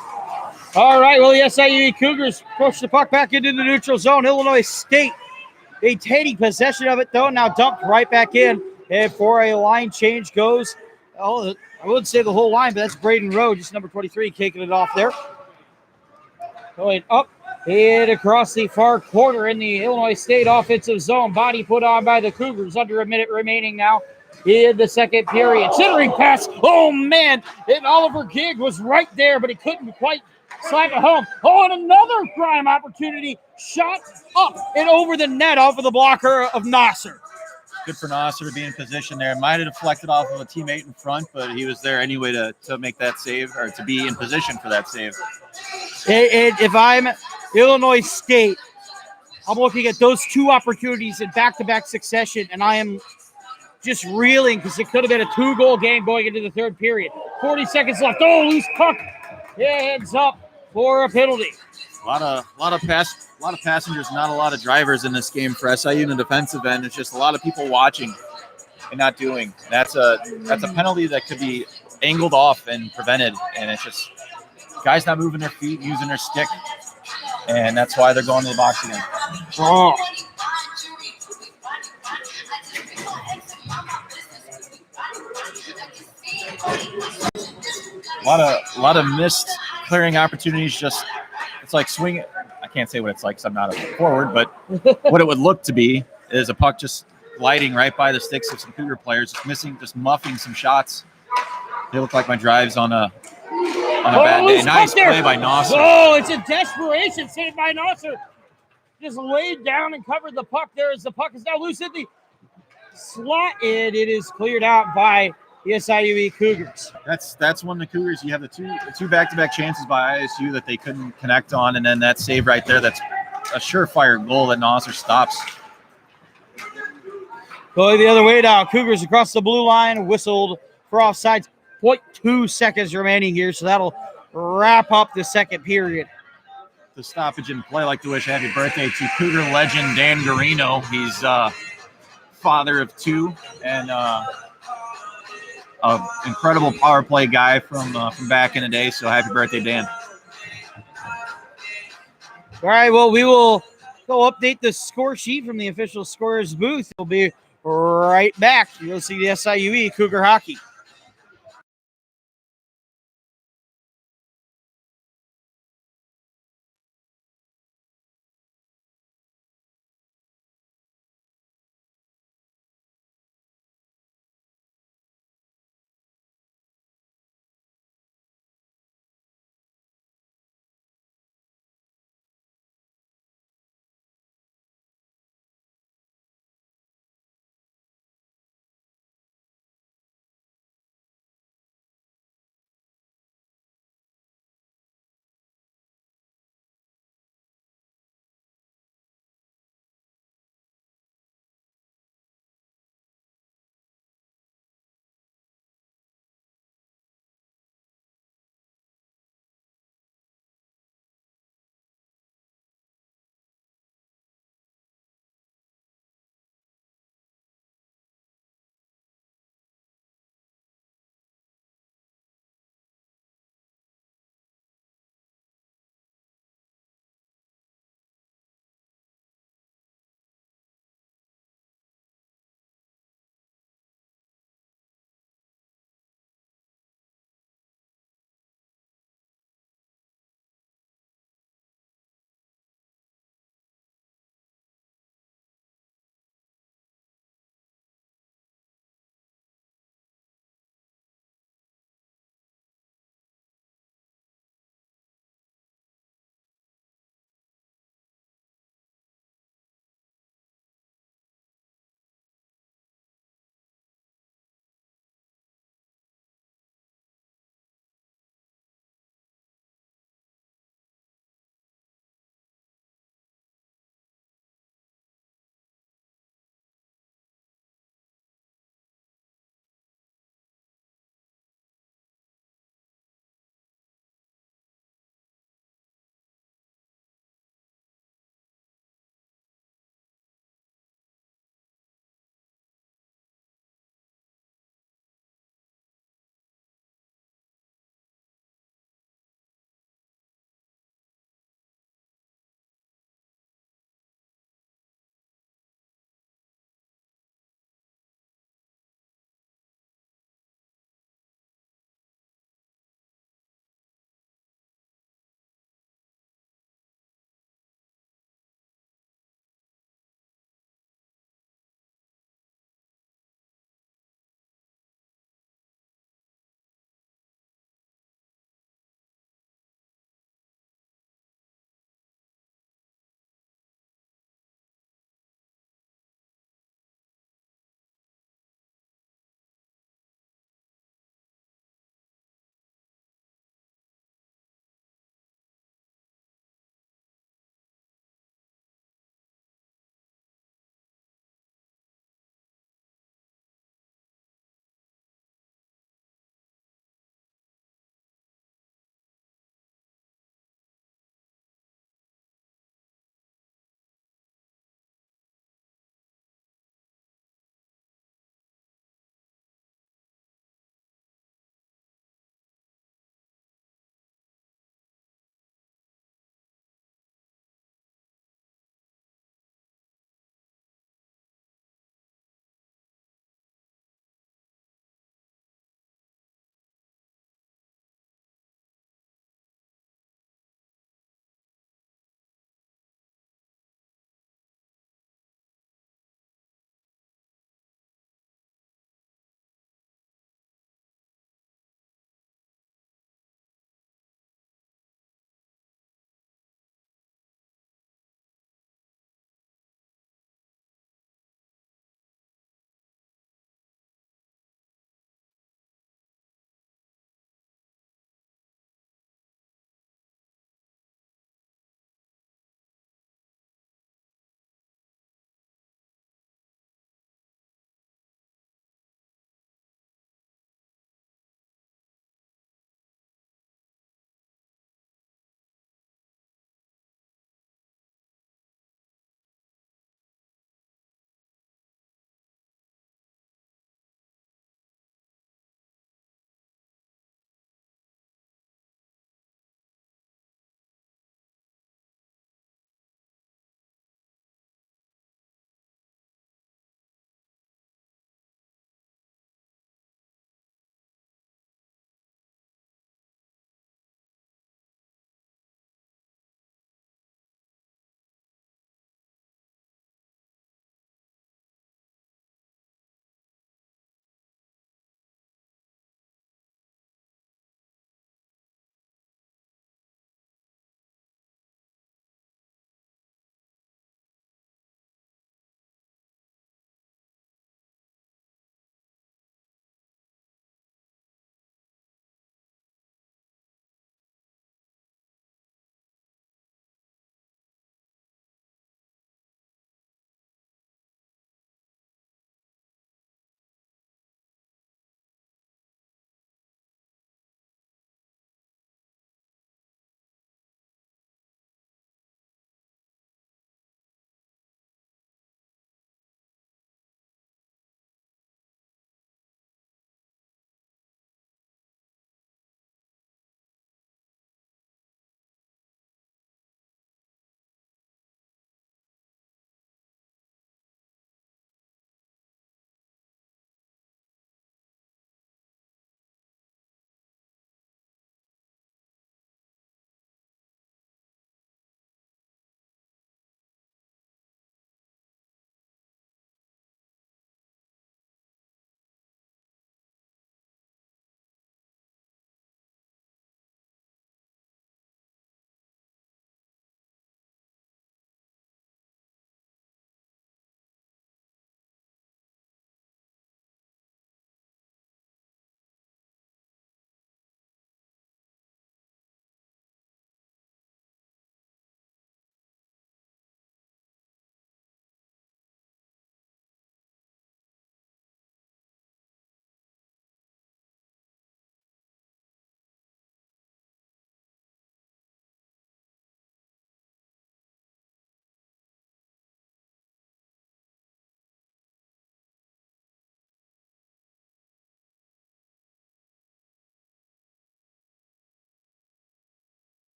All right, well, the SIUE Cougars push the puck back into the neutral zone. Illinois State maintaining possession of it, though, now dumped right back in. And for a line change goes, I wouldn't say the whole line, but that's Braden Rowe, just number 23, kicking it off there. Going up and across the far corner in the Illinois State offensive zone. Body put on by the Cougars. Under a minute remaining now in the second period. Centering pass. Oh, man. And Oliver Gig was right there, but he couldn't quite slap it home. Oh, and another prime opportunity. Shot up and over the net off of the blocker of Nasser. Good for Nasser to be in position there. Might have deflected off of a teammate in front, but he was there anyway to make that save, or to be in position for that save. If I'm Illinois State, I'm looking at those two opportunities in back-to-back succession, and I am just reeling because it could have been a 2-goal game going into the third period. 40 seconds left. Oh, loose puck. Heads up for a penalty. A lot of passengers, not a lot of drivers in this game for SIU in the defensive end. It's just a lot of people watching and not doing. That's a penalty that could be angled off and prevented, and it's just guys not moving their feet, using their stick, and that's why they're going to the box again. Oh. A lot of missed clearing opportunities. Just it's like swinging. I can't say what it's like because I'm not a forward, but what it would look to be is a puck just gliding right by the sticks of some Cougar players, just muffing some shots. They look like my drives on a bad day. Nice play by Nasser. Oh, it's a desperation save by Nasser. Just laid down and covered the puck there as the puck is now loose in the slot, and it is cleared out by the SIUE Cougars. That's one of the Cougars. You have the two back-to-back chances by ISU that they couldn't connect on, and then that save right there, that's a surefire goal that Nasser stops. Going the other way now. Cougars across the blue line, whistled for offsides. 0.2 seconds remaining here, so that'll wrap up the second period. The stoppage in play, like to wish happy birthday to Cougar legend Dan Garino. He's father of two and an incredible power play guy from back in the day. So happy birthday, Dan. All right, well, we will go update the score sheet from the official scorer's booth. We'll be right back. You'll see the SIUE Cougar hockey.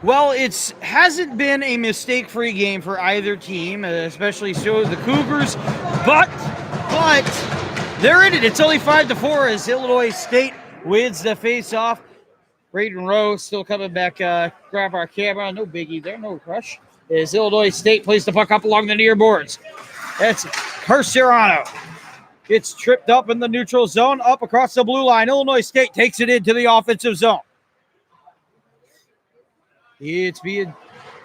Well, it hasn't been a mistake-free game for either team, especially so the Cougars. But they're in it. It's only 5-4 as Illinois State wins the face-off. Braden Rowe still coming back, grab our camera. No biggie there, no rush. As Illinois State plays the puck up along the near boards. That's Carcerano. Gets tripped up in the neutral zone, up across the blue line. Illinois State takes it into the offensive zone. It's being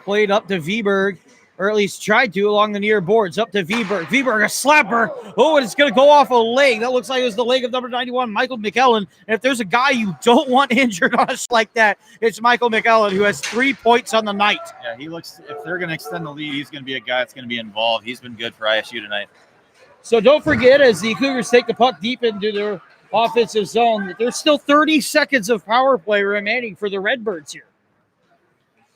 played up to Viberg, or at least tried to along the near boards. Up to Viberg. Viberg, a slapper. Oh, and it's going to go off a leg. That looks like it was the leg of number 91, Michael McEllen. And if there's a guy you don't want injured on us like that, it's Michael McEllen, who has 3 points on the night. Yeah, he looks, if they're going to extend the lead, he's going to be a guy that's going to be involved. He's been good for ISU tonight. So don't forget, as the Cougars take the puck deep into their offensive zone, there's still 30 seconds of power play remaining for the Redbirds here.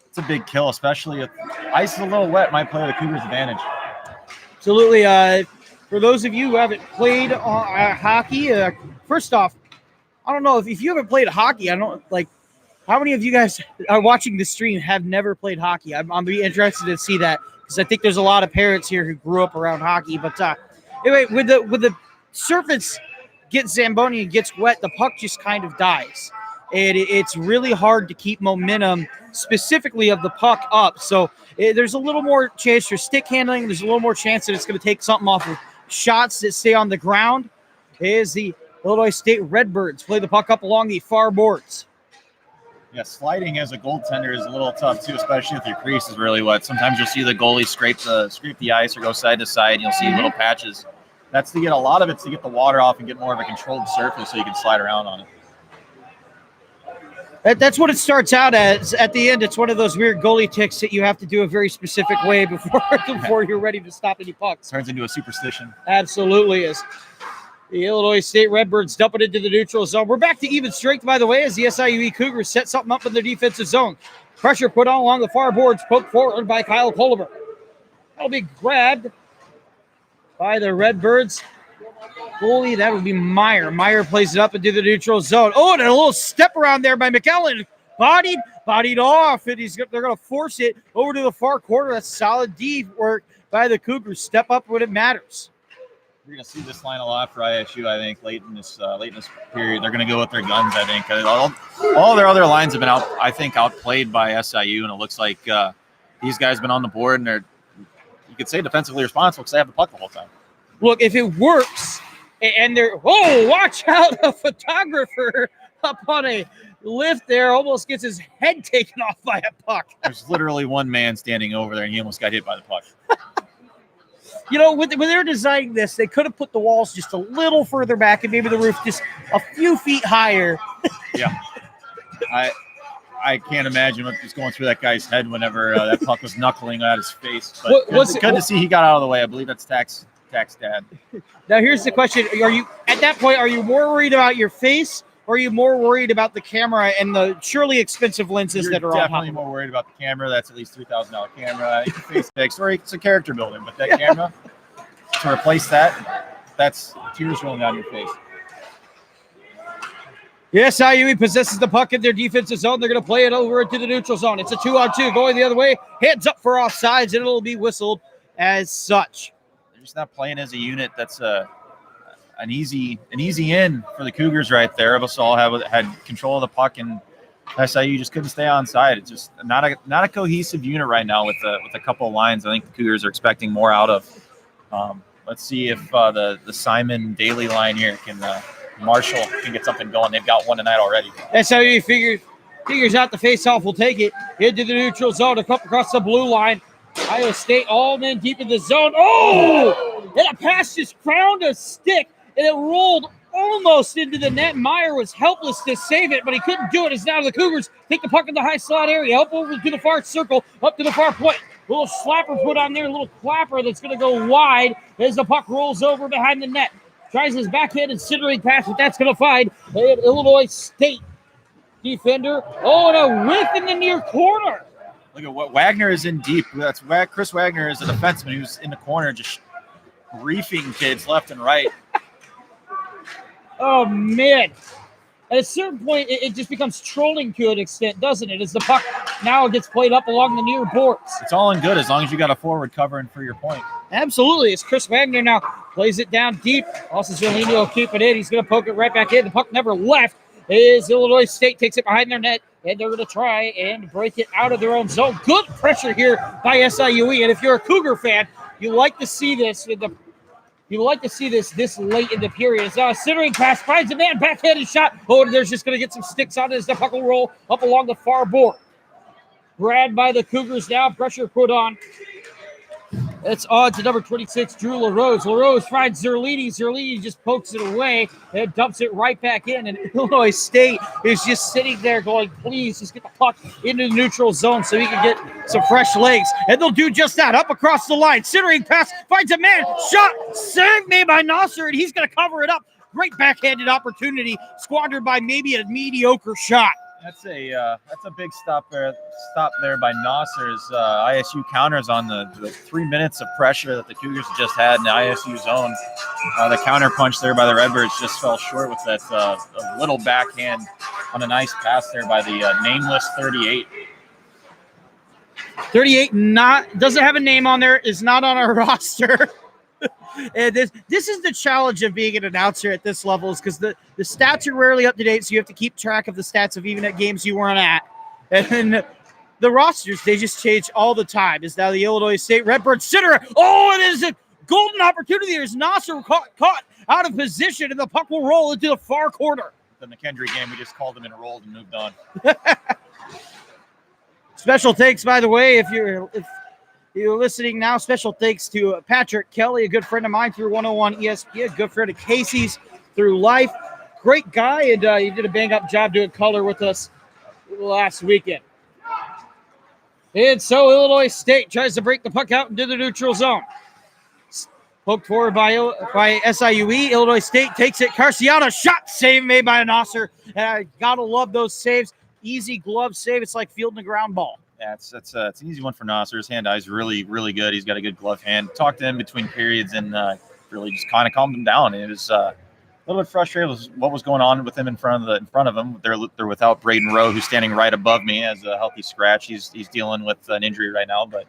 It's a big kill, especially if ice is a little wet, might play the Cougars' advantage. Absolutely. For those of you who haven't played hockey, first off, I don't know if you haven't played hockey. I don't like how many of you guys are watching the stream have never played hockey. I'm be interested to see that because I think there's a lot of parents here who grew up around hockey. But anyway, with the surface gets Zamboni and gets wet, the puck just kind of dies. And it's really hard to keep momentum specifically of the puck up. So there's a little more chance for stick handling. There's a little more chance that it's going to take something off of shots that stay on the ground. As the Illinois State Redbirds play the puck up along the far boards. Yeah, sliding as a goaltender is a little tough too, especially if your crease is really wet. Sometimes you'll see the goalie scrape the ice or go side to side. You'll see little patches. That's to get a lot of it's to get the water off and get more of a controlled surface so you can slide around on it. That's what it starts out as. At the end, it's one of those weird goalie ticks that you have to do a very specific way before you're ready to stop any pucks. Turns into a superstition. Absolutely is. The Illinois State Redbirds dump it into the neutral zone. We're back to even strength, by the way, as the SIUE Cougars set something up in the defensive zone. Pressure put on along the far boards, poked forward by Kyle Kolber. That'll be grabbed by the Redbirds. Goalie, that would be Meyer. Meyer plays it up into the neutral zone. Oh, and a little step around there by McEllen. Bodied off, and they're going to force it over to the far corner. That's solid D work by the Cougars. Step up when it matters. You're going to see this line a lot for ISU, I think, late in this period. They're going to go with their guns, I think. All their other lines have been outplayed by SIU, and it looks like these guys have been on the board, and they're, you could say, defensively responsible because they have the puck the whole time. Look, if it works, and they're, watch out, a photographer up on a lift there almost gets his head taken off by a puck. There's literally one man standing over there, and he almost got hit by the puck. You know, when they're designing this, they could have put the walls just a little further back and maybe the roof just a few feet higher. Yeah. I can't imagine what was going through that guy's head whenever that puck was knuckling at his face. But good to see he got out of the way. I believe that's Tax Dad. Now, here's the question. Are you, at that point, are you more worried about your face or are you more worried about the camera and the surely expensive lenses that are on? Definitely more worried about the camera. That's at least $3,000 camera. Face fixed, or it's a character building. But that camera, to replace that's tears rolling down your face. Yes, IUE possesses the puck in their defensive zone. They're going to play it over into the neutral zone. It's a 2-on-2 going the other way. Hands up for offsides, and it'll be whistled as such. They're just not playing as a unit. That's an easy in for the Cougars right there. Abasal had control of the puck, and SIU just couldn't stay on side. It's just not a cohesive unit right now with a couple of lines. I think the Cougars are expecting more out of. Let's see if the Simon Daly line here can Marshall can get something going. They've got one tonight already. SIU figures out the faceoff. Will take it into the neutral zone. A cup across the blue line. Iowa State all men deep in the zone. Oh! And a pass just crowned a stick, and it rolled almost into the net. Meyer was helpless to save it, but he couldn't do it. As now the Cougars take the puck in the high slot area, up over to the far circle, up to the far point. A little slapper put on there, a little clapper that's going to go wide as the puck rolls over behind the net. Tries his backhand centering pass, but that's going to find an Illinois State defender. Oh, and a whiff in the near corner. Look at what Wagner is in deep. That's Chris Wagner is a defenseman who's in the corner just reefing kids left and right. Oh, man. At a certain point, it just becomes trolling to an extent, doesn't it? As the puck now gets played up along the near boards. It's all in good as long as you got a forward covering for your point. Absolutely. As Chris Wagner now plays it down deep. Also, Zerlini will keep it in. He's going to poke it right back in. The puck never left. As Illinois State takes it behind their net, and they're going to try and break it out of their own zone. Good pressure here by SIUE. And if you're a Cougar fan, you like to see this this late in the period. It's now a centering pass, finds a man, backhanded shot. Oh, there's just going to get some sticks on it as the puck will roll up along the far board. Grabbed by the Cougars now, pressure put on. It's on to number 26, Drew LaRose. LaRose finds Zerlini. Zerlini just pokes it away and dumps it right back in. And Illinois State is just sitting there going, please just get the puck into the neutral zone so he can get some fresh legs. And they'll do just that. Up across the line. Centering pass. Finds a man. Shot. Saved made by Nasser. And he's going to cover it up. Great backhanded opportunity. Squandered by maybe a mediocre shot. That's a big stop there by Nasser's ISU counters on the 3 minutes of pressure that the Cougars just had in the ISU zone. The counter punch there by the Redbirds just fell short with that a little backhand on a nice pass there by the nameless 38. 38 doesn't have a name on there, is not on our roster. And this is the challenge of being an announcer at this level, is because the stats are rarely up to date, so you have to keep track of the stats of even at games you weren't at. And the rosters, they just change all the time. Is now the Illinois State Redbirds center. Oh, it is a golden opportunity. There's Nasser caught out of position, and the puck will roll into the far corner. The McKendree game, we just called him and rolled and moved on. Special thanks, by the way, if you're listening now, special thanks to Patrick Kelly, a good friend of mine through 101 ESPN, a good friend of Casey's through life. Great guy, and he did a bang-up job doing color with us last weekend. And so Illinois State tries to break the puck out into the neutral zone. Poked forward by SIUE. Illinois State takes it. Carciano, shot save made by Nasser. Gotta love those saves. Easy glove save. It's like fielding a ground ball. Yeah, it's an easy one for Nasser. His hand eye is really, really good. He's got a good glove hand. Talked to him between periods and really just kind of calmed him down. It was a little bit frustrated with what was going on with him in front of him. They're without Braden Rowe, who's standing right above me as a healthy scratch. He's dealing with an injury right now, but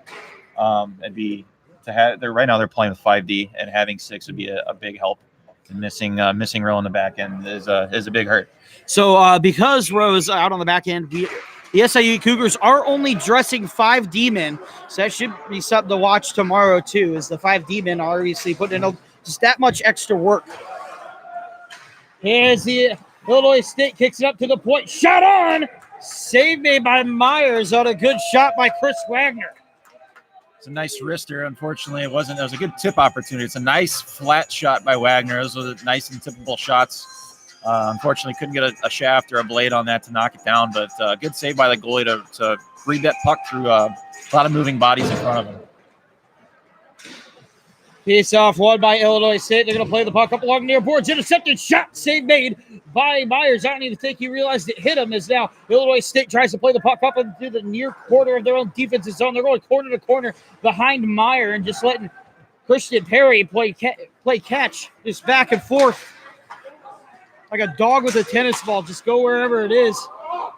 right now they're playing with 5D, and having 6 would be a big help. And missing Rowe on the back end is a big hurt. So because Rowe's out on the back end, the SIU Cougars are only dressing 5 D-men, so that should be something to watch tomorrow, too, as the 5 D-men are obviously putting in just that much extra work. Here's the Illinois State kicks it up to the point. Shot on! Save made by Myers on a good shot by Chris Wagner. It's a nice wrister. Unfortunately, it wasn't. It was a good tip opportunity. It's a nice flat shot by Wagner. Those were nice and tippable shots. Unfortunately, couldn't get a shaft or a blade on that to knock it down, but good save by the goalie to read that puck through a lot of moving bodies in front of him. Face off won by Illinois State. They're going to play the puck up along near boards. Intercepted shot. Save made by Myers. I don't even think he realized it hit him, as now Illinois State tries to play the puck up into the near quarter of their own defensive zone. They're going corner to corner behind Meyer and just letting Christian Perry play catch, just back and forth. Like a dog with a tennis ball, just go wherever it is.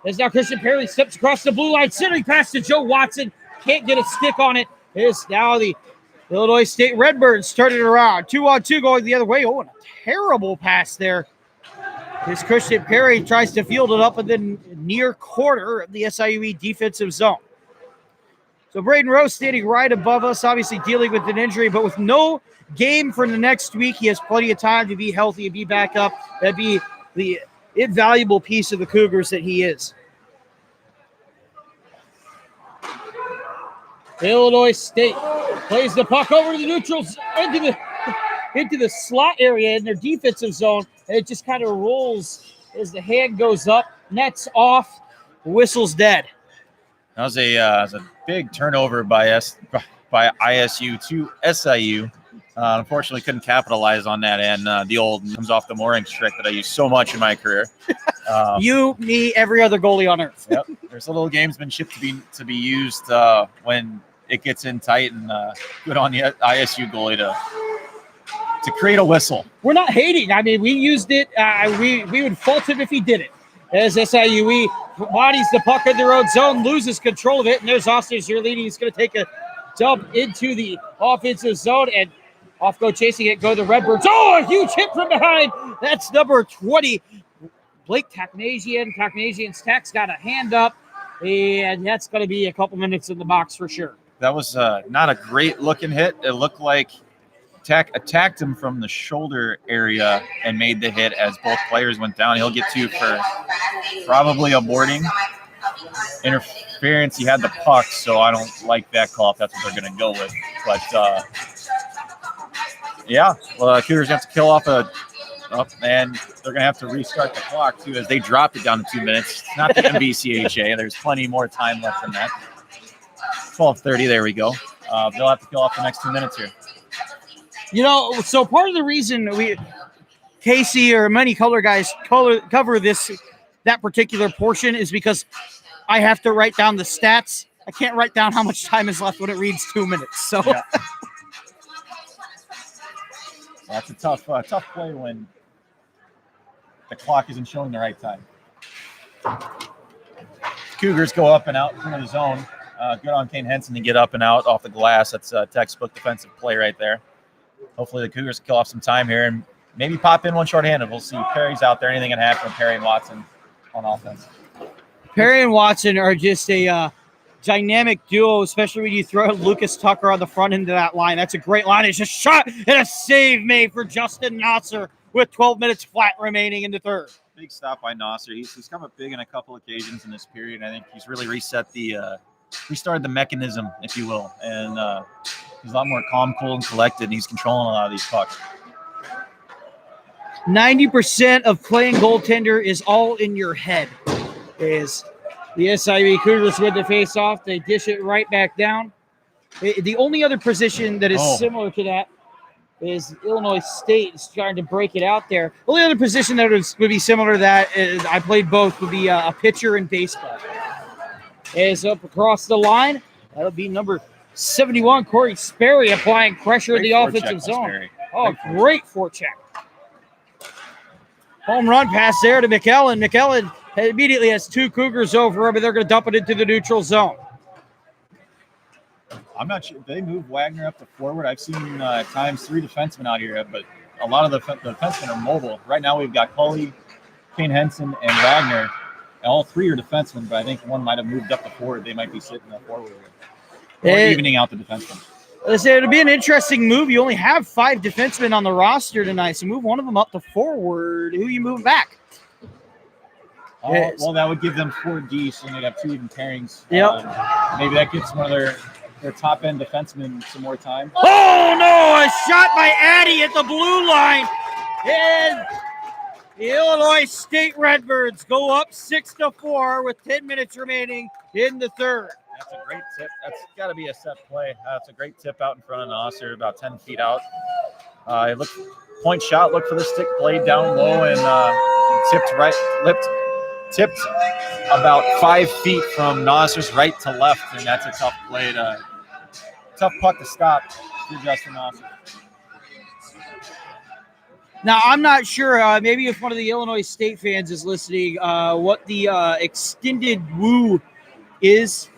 As now Christian Perry steps across the blue line, centering pass to Joe Watson. Can't get a stick on it. It's now the Illinois State Redbirds turning it around. 2-on-2 going the other way. Oh, and a terrible pass there. As Christian Perry tries to field it up in the near corner of the SIUE defensive zone. So Braden Rowe standing right above us, obviously dealing with an injury, but with no game for the next week, he has plenty of time to be healthy and be back up. That'd be the invaluable piece of the Cougars that he is. Illinois State plays the puck over to the neutrals into the slot area in their defensive zone, and it just kind of rolls as the hand goes up, nets off, whistle's dead. That was a big turnover by ISU to SIU. Unfortunately, couldn't capitalize on that, and the old comes off the moorings trick that I use so much in my career. You, me, every other goalie on earth. Yep. There's a little gamesmanship to be used when it gets in tight, and good on the ISU goalie to create a whistle. We're not hating. I mean, we used it. We would fault him if he did it. As SIUE bodies the puck in their own zone, loses control of it, and there's Austin here leading. He's going to take a jump into the offensive zone, and off go chasing it, go the Redbirds. Oh, a huge hit from behind. That's number 20, Blake Taknasian. Taknasian's Tack's got a hand up, and that's going to be a couple minutes in the box for sure. That was not a great looking hit. It looked like Tack attacked him from the shoulder area and made the hit as both players went down. He'll get 2 for probably a boarding interference. He had the puck, so I don't like that call if that's what they're going to go with. But yeah, well, Cougars have to kill off and they're going to have to restart the clock too as they dropped it down to 2 minutes. It's not the NBCHA. There's plenty more time left than that. 12:30. There we go. They'll have to kill off the next 2 minutes here. You know, so part of the reason Casey or many color guys cover that particular portion is because I have to write down the stats. I can't write down how much time is left when it reads 2 minutes. So yeah. That's a tough play when the clock isn't showing the right time. Cougars go up and out in front of the zone. Good on Kane Henson to get up and out off the glass. That's a textbook defensive play right there. Hopefully the Cougars kill off some time here and maybe pop in one shorthanded. We'll see. Perry's out there. Anything can happen with Perry and Watson on offense. Perry and Watson are just a dynamic duo, especially when you throw Lucas Tucker on the front end of that line. That's a great line. It's a shot and a save made for Justin Nasser with 12 minutes flat remaining in the third. Big stop by Nasser. He's come up big in a couple occasions in this period. I think he's really restarted the mechanism, if you will, and he's a lot more calm, cool, and collected, and he's controlling a lot of these pucks. 90% of playing goaltender is all in your head. Is the SIUE Cougars with the face-off. They dish it right back down. The only other position that is similar to that is Illinois State is trying to break it out there. The only other position that would be similar to that is I played both would be a pitcher in baseball. Is up across the line. That'll be number 71, Corey Sperry, applying pressure in the offensive zone. Oh, great forecheck. Home run pass there to McKellen. McKellen immediately has 2 Cougars over him, but they're going to dump it into the neutral zone. I'm not sure. They move Wagner up to forward. I've seen times 3 defensemen out here, but a lot of the defensemen are mobile. Right now we've got Cully, Kane Henson, and Wagner. All 3 are defensemen, but I think one might have moved up to forward. They might be sitting up forward or evening out the defensemen. It'll be an interesting move. You only have 5 defensemen on the roster tonight, so move one of them up to forward. Who are you moving back? Well, that would give them 4D, so they'd have 2 even pairings. Yep. Maybe that gives one of their top-end defensemen some more time. Oh, no! A shot by Addy at the blue line. And the Illinois State Redbirds go up 6-4 with 10 minutes remaining in the third. That's a great tip. That's got to be a set play. That's a great tip out in front of Nasser, about 10 feet out. Point shot, look for the stick blade down low and tipped about 5 feet from Nasser's right to left, and that's a tough play tough puck to stop for Justin Nasser. Now, I'm not sure, maybe if one of the Illinois State fans is listening, what the extended woo is.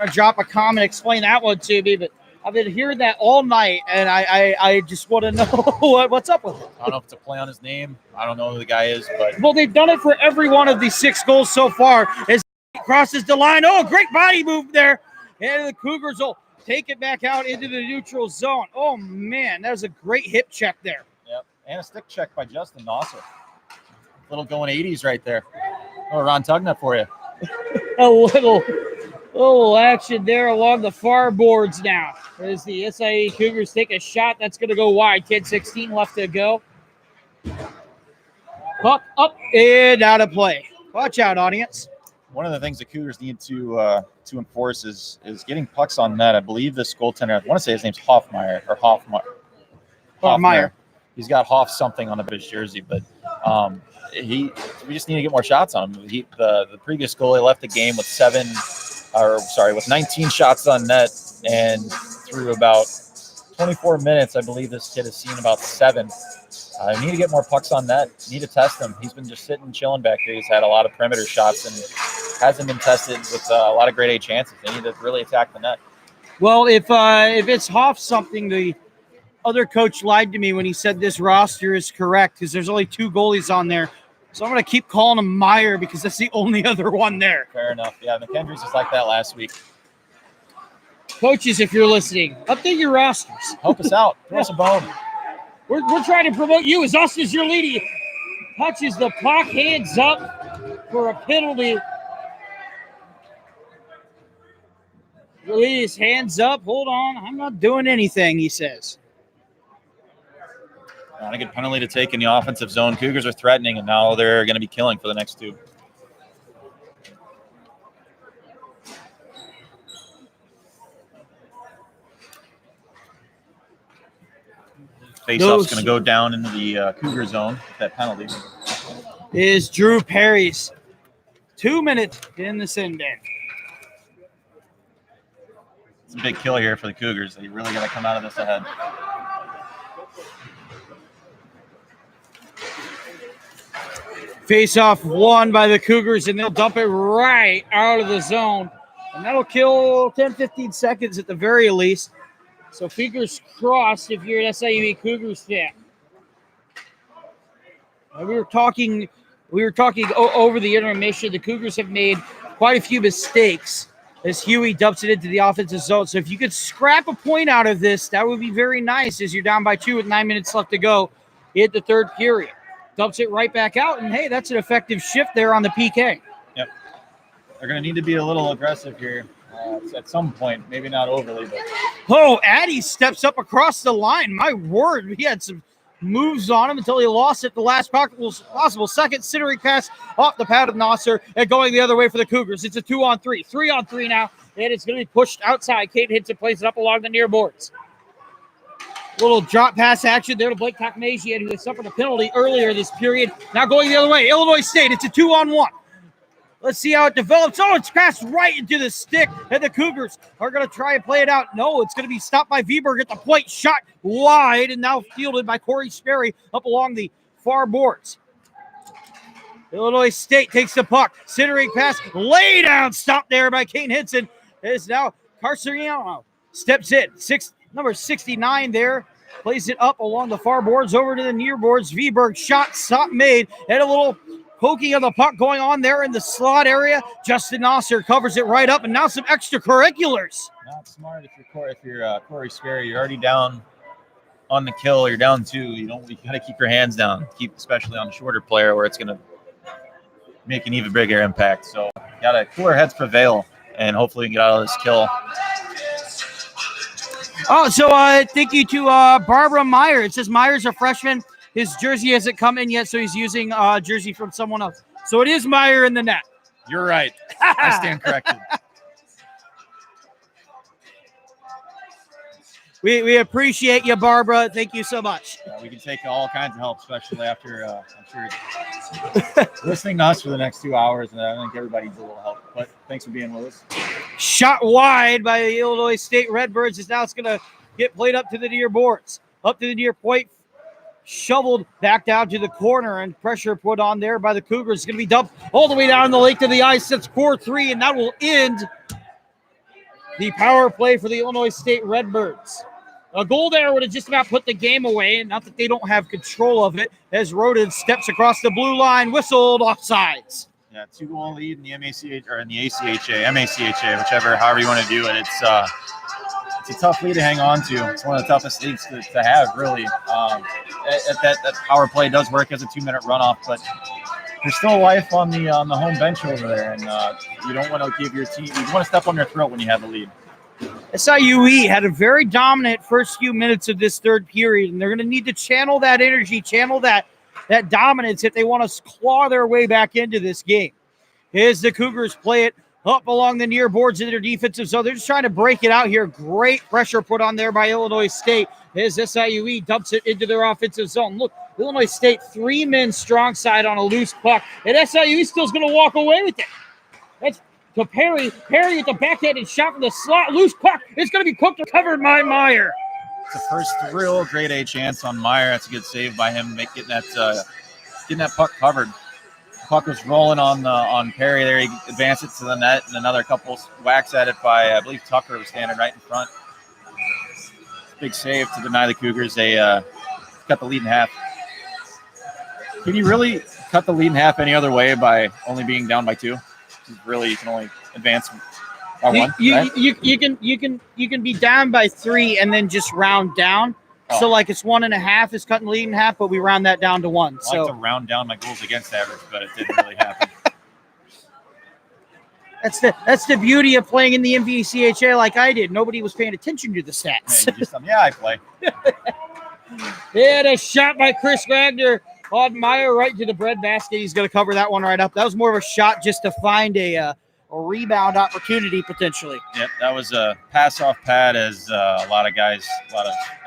Or drop a comment, explain that one to me, but I've been hearing that all night, and I just want to know what's up with it. I don't know if it's a play on his name. I don't know who the guy is, but well, they've done it for every one of these 6 goals so far. As he crosses the line, great body move there, and the Cougars will take it back out into the neutral zone. Oh man, that was a great hip check there. Yep, and a stick check by Justin Nasser. Little going 80s right there. Oh, Ron Tugnutt for you. A little action there along the far boards now. As the SIUE Cougars take a shot, that's going to go wide. 10-16 left to go. Puck up and out of play. Watch out, audience. One of the things the Cougars need to enforce is getting pucks on net. I believe this goaltender, I want to say his name's Hoffmeyer. He's got Hoff something on his jersey, but we just need to get more shots on him. The previous goalie left the game with 19 shots on net and threw about 24 minutes, I believe this kid has seen about 7. I need to get more pucks on net. Need to test him. He's been just sitting, chilling back there. He's had a lot of perimeter shots and hasn't been tested with a lot of grade A chances. They need to really attack the net. Well, if it's Hoff something, the other coach lied to me when he said this roster is correct because there's only 2 goalies on there. So I'm going to keep calling him Meyer because that's the only other one there. Fair enough. Yeah, McKendry's was like that last week. Coaches, if you're listening, update your rosters. Help us out. Throw us a bone. We're trying to promote you as us as your lead. Touches the puck, hands up for a penalty. Release, hands up. Hold on. I'm not doing anything, he says. Not a good penalty to take in the offensive zone. Cougars are threatening, and now they're going to be killing for the next 2. Faceoff's going to go down into the Cougar zone with that penalty. Is Drew Perry's 2 minutes in the sin bin. It's a big kill here for the Cougars. They really got to come out of this ahead. Face-off won by the Cougars, and they'll dump it right out of the zone. And that'll kill 10, 15 seconds at the very least. So fingers crossed if you're an SIUE Cougars fan. We were talking over the intermission. The Cougars have made quite a few mistakes as Huey dumps it into the offensive zone. So if you could scrap a point out of this, that would be very nice as you're down by 2 with 9 minutes left to go in the third period. Dumps it right back out, and hey, that's an effective shift there on the PK. Yep. They're going to need to be a little aggressive here at some point, maybe not overly. But Oh, Addy steps up across the line. My word, he had some moves on him until he lost it the last possible second. Centering pass off the pad of Nasser and going the other way for the Cougars. It's a 2-on-3. 3-on-3 now, and it's going to be pushed outside. Kate hits it, plays it up along the near boards. Little drop pass action there to Blake Takmazian, who had suffered a penalty earlier this period. Now going the other way, Illinois State. It's a 2-on-1. Let's see how it develops. Oh, it's passed right into the stick, and the Cougars are going to try and play it out. No, it's going to be stopped by Viberg at the point. Shot wide, and now fielded by Corey Sperry up along the far boards. Illinois State takes the puck. Centering pass, lay down, stopped there by Kane Henson. It is now Carceriano. Steps in. Number 69 there. Plays it up along the far boards over to the near boards. Viberg shot, stop made, and a little poking of the puck going on there in the slot area. Justin Nasser covers it right up, and now some extracurriculars. Not smart if you're Corey Sperry. You're already down on the kill. You're down 2. You got to keep your hands down. Especially on a shorter player where it's going to make an even bigger impact. So got to cooler heads prevail, and hopefully we can get out of this kill. Oh, so thank you to Barbara Meyer. It says Meyer's a freshman. His jersey hasn't come in yet, so he's using a jersey from someone else. So it is Meyer in the net. You're right. I stand corrected. We appreciate you, Barbara. Thank you so much. We can take all kinds of help, especially after, I'm sure, listening to us for the next 2 hours, and I think everybody needs a little help. But thanks for being with us. Shot wide by the Illinois State Redbirds. It's going to get played up to the near boards. Up to the near point. Shoveled back down to the corner, and pressure put on there by the Cougars. It's going to be dumped all the way down the length of the ice. That's 4-3, and that will end the power play for the Illinois State Redbirds. A goal there would have just about put the game away, and not that they don't have control of it, as Roden steps across the blue line, whistled offsides. Yeah, 2-goal lead in the MACH or in the ACHA, however you want to do it. It's a tough lead to hang on to. It's one of the toughest leads to have, really. That power play does work as a 2-minute runoff, but there's still life on the home bench over there, and you don't want to give your team. You want to step on their throat when you have a lead. SIUE had a very dominant first few minutes of this third period, and they're going to need to channel that energy, channel that dominance if they want to claw their way back into this game. As the Cougars play it up along the near boards in their defensive zone. They're just trying to break it out here. Great pressure put on there by Illinois State as SIUE dumps it into their offensive zone. Look, Illinois State, 3 men strong side on a loose puck, and SIUE still is going to walk away with it. That's to Perry. Perry at the backhand and shot from the slot. Loose puck. It's going to be cooked and covered by Meyer. It's the first real grade A chance on Meyer. That's a good save by him, getting that puck covered. The puck was rolling on Perry there. He advanced it to the net, and another couple whacks at it by, I believe, Tucker was standing right in front. Big save to deny the Cougars. They cut the lead in half. Can you really cut the lead in half any other way by only being down by 2? Really, you can only advance by 1. Right? You can be down by 3 and then just round down. Oh. So like it's 1.5 is cutting the lead in half, but we round that down to 1. I like to round down my goals against average, but it didn't really happen. That's the beauty of playing in the MVCHA like I did. Nobody was paying attention to the stats. I play. And a shot by Chris Wagner on Meyer right to the breadbasket. He's going to cover that one right up. That was more of a shot just to find a rebound opportunity potentially. Yep, that was a pass-off pad, as a lot of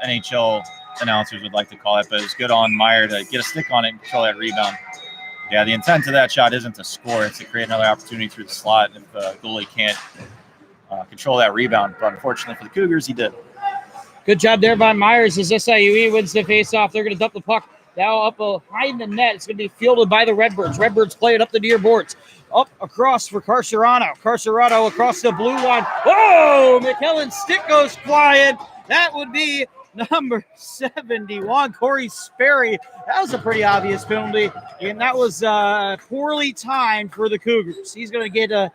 NHL announcers would like to call it, but it was good on Meyer to get a stick on it and control that rebound. Yeah, the intent of that shot isn't to score. It's to create another opportunity through the slot if the goalie can't control that rebound. But unfortunately for the Cougars, he did. Good job there by Myers as SIUE wins the faceoff. They're going to dump the puck now up behind the net. It's going to be fielded by the Redbirds. Redbirds play it up the near boards. Up across for Carcerano. Carcerano across the blue line. Whoa! McKellen's stick goes flying. That would be number 71, Corey Sperry. That was a pretty obvious penalty, and that was poorly timed for the Cougars. He's going to get a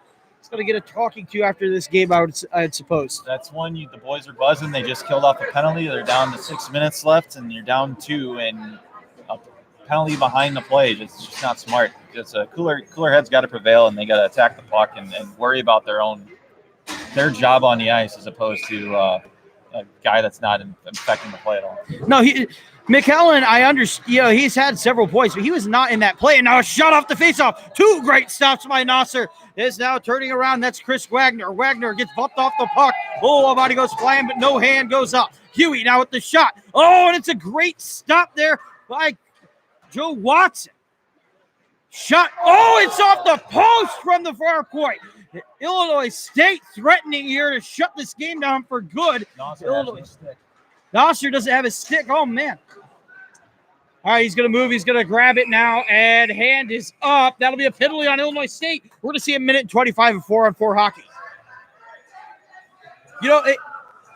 talking to after this game, I'd suppose. That's one the boys are buzzing. They just killed off a penalty. They're down to 6 minutes left, and you're down 2, and a penalty behind the play. It's just not smart. It's a cooler heads got to prevail, and they got to attack the puck and worry about their job on the ice as opposed to a guy that's not affecting the play at all. No, McKellen, I understand. He's had several points, but he was not in that play. And now a shot off the faceoff. 2 great stops by Nasser. Is now turning around. That's Chris Wagner. Wagner gets bumped off the puck. Oh, a body goes flying, but no hand goes up. Huey now with the shot. Oh, and it's a great stop there by Joe Watson. Shot. Oh, it's off the post from the far point. Illinois State threatening here to shut this game down for good. Nasser doesn't have his stick. Oh, man. All right, he's going to move. He's going to grab it now, and hand is up. That'll be a penalty on Illinois State. We're going to see a minute and 25 of 4-on-4 hockey.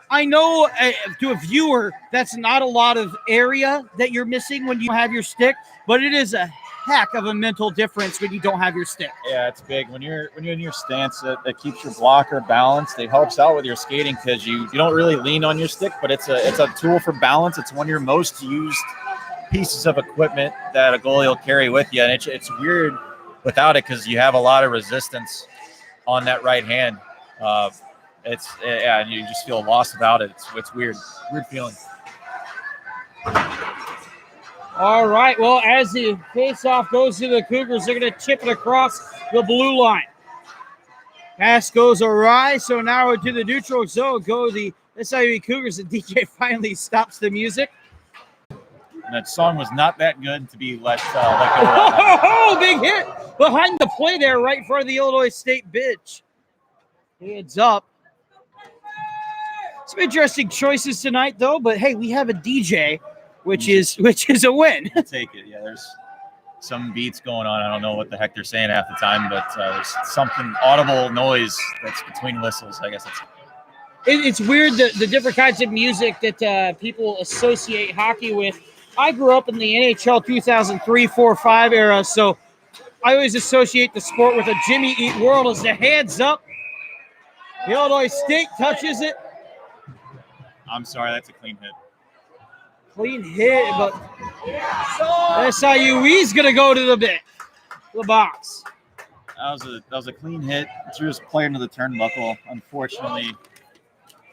I know to a viewer that's not a lot of area that you're missing when you have your stick, but it is a heck of a mental difference when you don't have your stick. Yeah, it's big. When you're in your stance, that keeps your blocker balanced. It helps out with your skating because you don't really lean on your stick, but it's a tool for balance. It's one of your most used pieces of equipment that a goalie will carry with you, and it's weird without it because you have a lot of resistance on that right hand. And you just feel lost without it. It's weird feeling. All right, well, as the faceoff goes to the Cougars, they're going to chip it across the blue line. Pass goes awry, so now to the neutral zone go the SIUE Cougars. The DJ finally stops the music. And that song was not that good to be let go. Oh, big hit behind the play there, right in front of the Illinois State bench. Heads up. Some interesting choices tonight, though. But hey, we have a DJ, which is a win. I'll take it. Yeah, there's some beats going on. I don't know what the heck they're saying half the time, but there's something audible noise that's between whistles. I guess it's weird the different kinds of music that people associate hockey with. I grew up in the NHL 2003, 4, 5 era, so I always associate the sport with a Jimmy Eat World. As the hands up, Illinois State touches it. I'm sorry, that's a clean hit. Clean hit, but SIUE's going to go to the box. That was a clean hit. Threw his player into the turnbuckle. Unfortunately,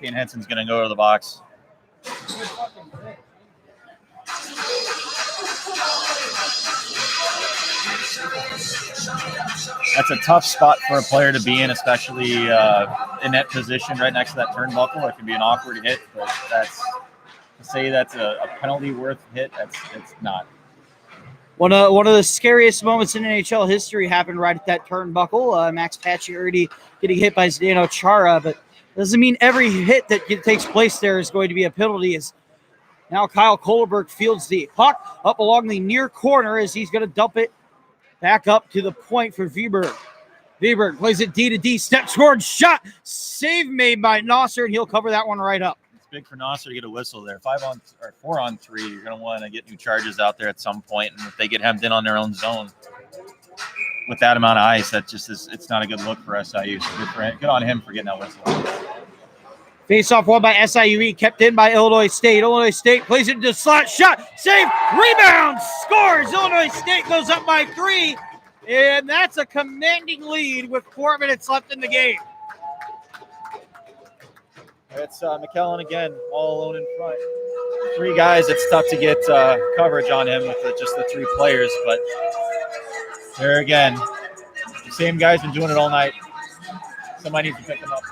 Kane Henson's going to go to the box. That's a tough spot for a player to be in, especially in that position right next to that turnbuckle. It can be an awkward hit, but to say that's a penalty worth hit, it's not. One of the scariest moments in NHL history happened right at that turnbuckle. Max Pacioretty getting hit by Zdeno Chara, but doesn't mean every hit that takes place there is going to be a penalty. As Now Kyle Kohlerberg fields the puck up along the near corner as he's going to dump it back up to the point for Viberg. Viberg plays it D to D, step toward shot, save made by Nosser, and he'll cover that one right up. It's big for Nosser to get a whistle there. 4-on-3. You're going to want to get new charges out there at some point, and if they get hemmed in on their own zone with that amount of ice, that just is, it's not a good look for SIU. So good on him for getting that whistle. Face-off won by SIUE, kept in by Illinois State. Illinois State plays it into slot, shot, save, rebound, scores. Illinois State goes up by 3, and that's a commanding lead with 4 minutes left in the game. It's McKellen again, all alone in front. 3 guys, it's tough to get coverage on him with just the 3 players, but there again, the same guy's been doing it all night. Somebody needs to pick him up.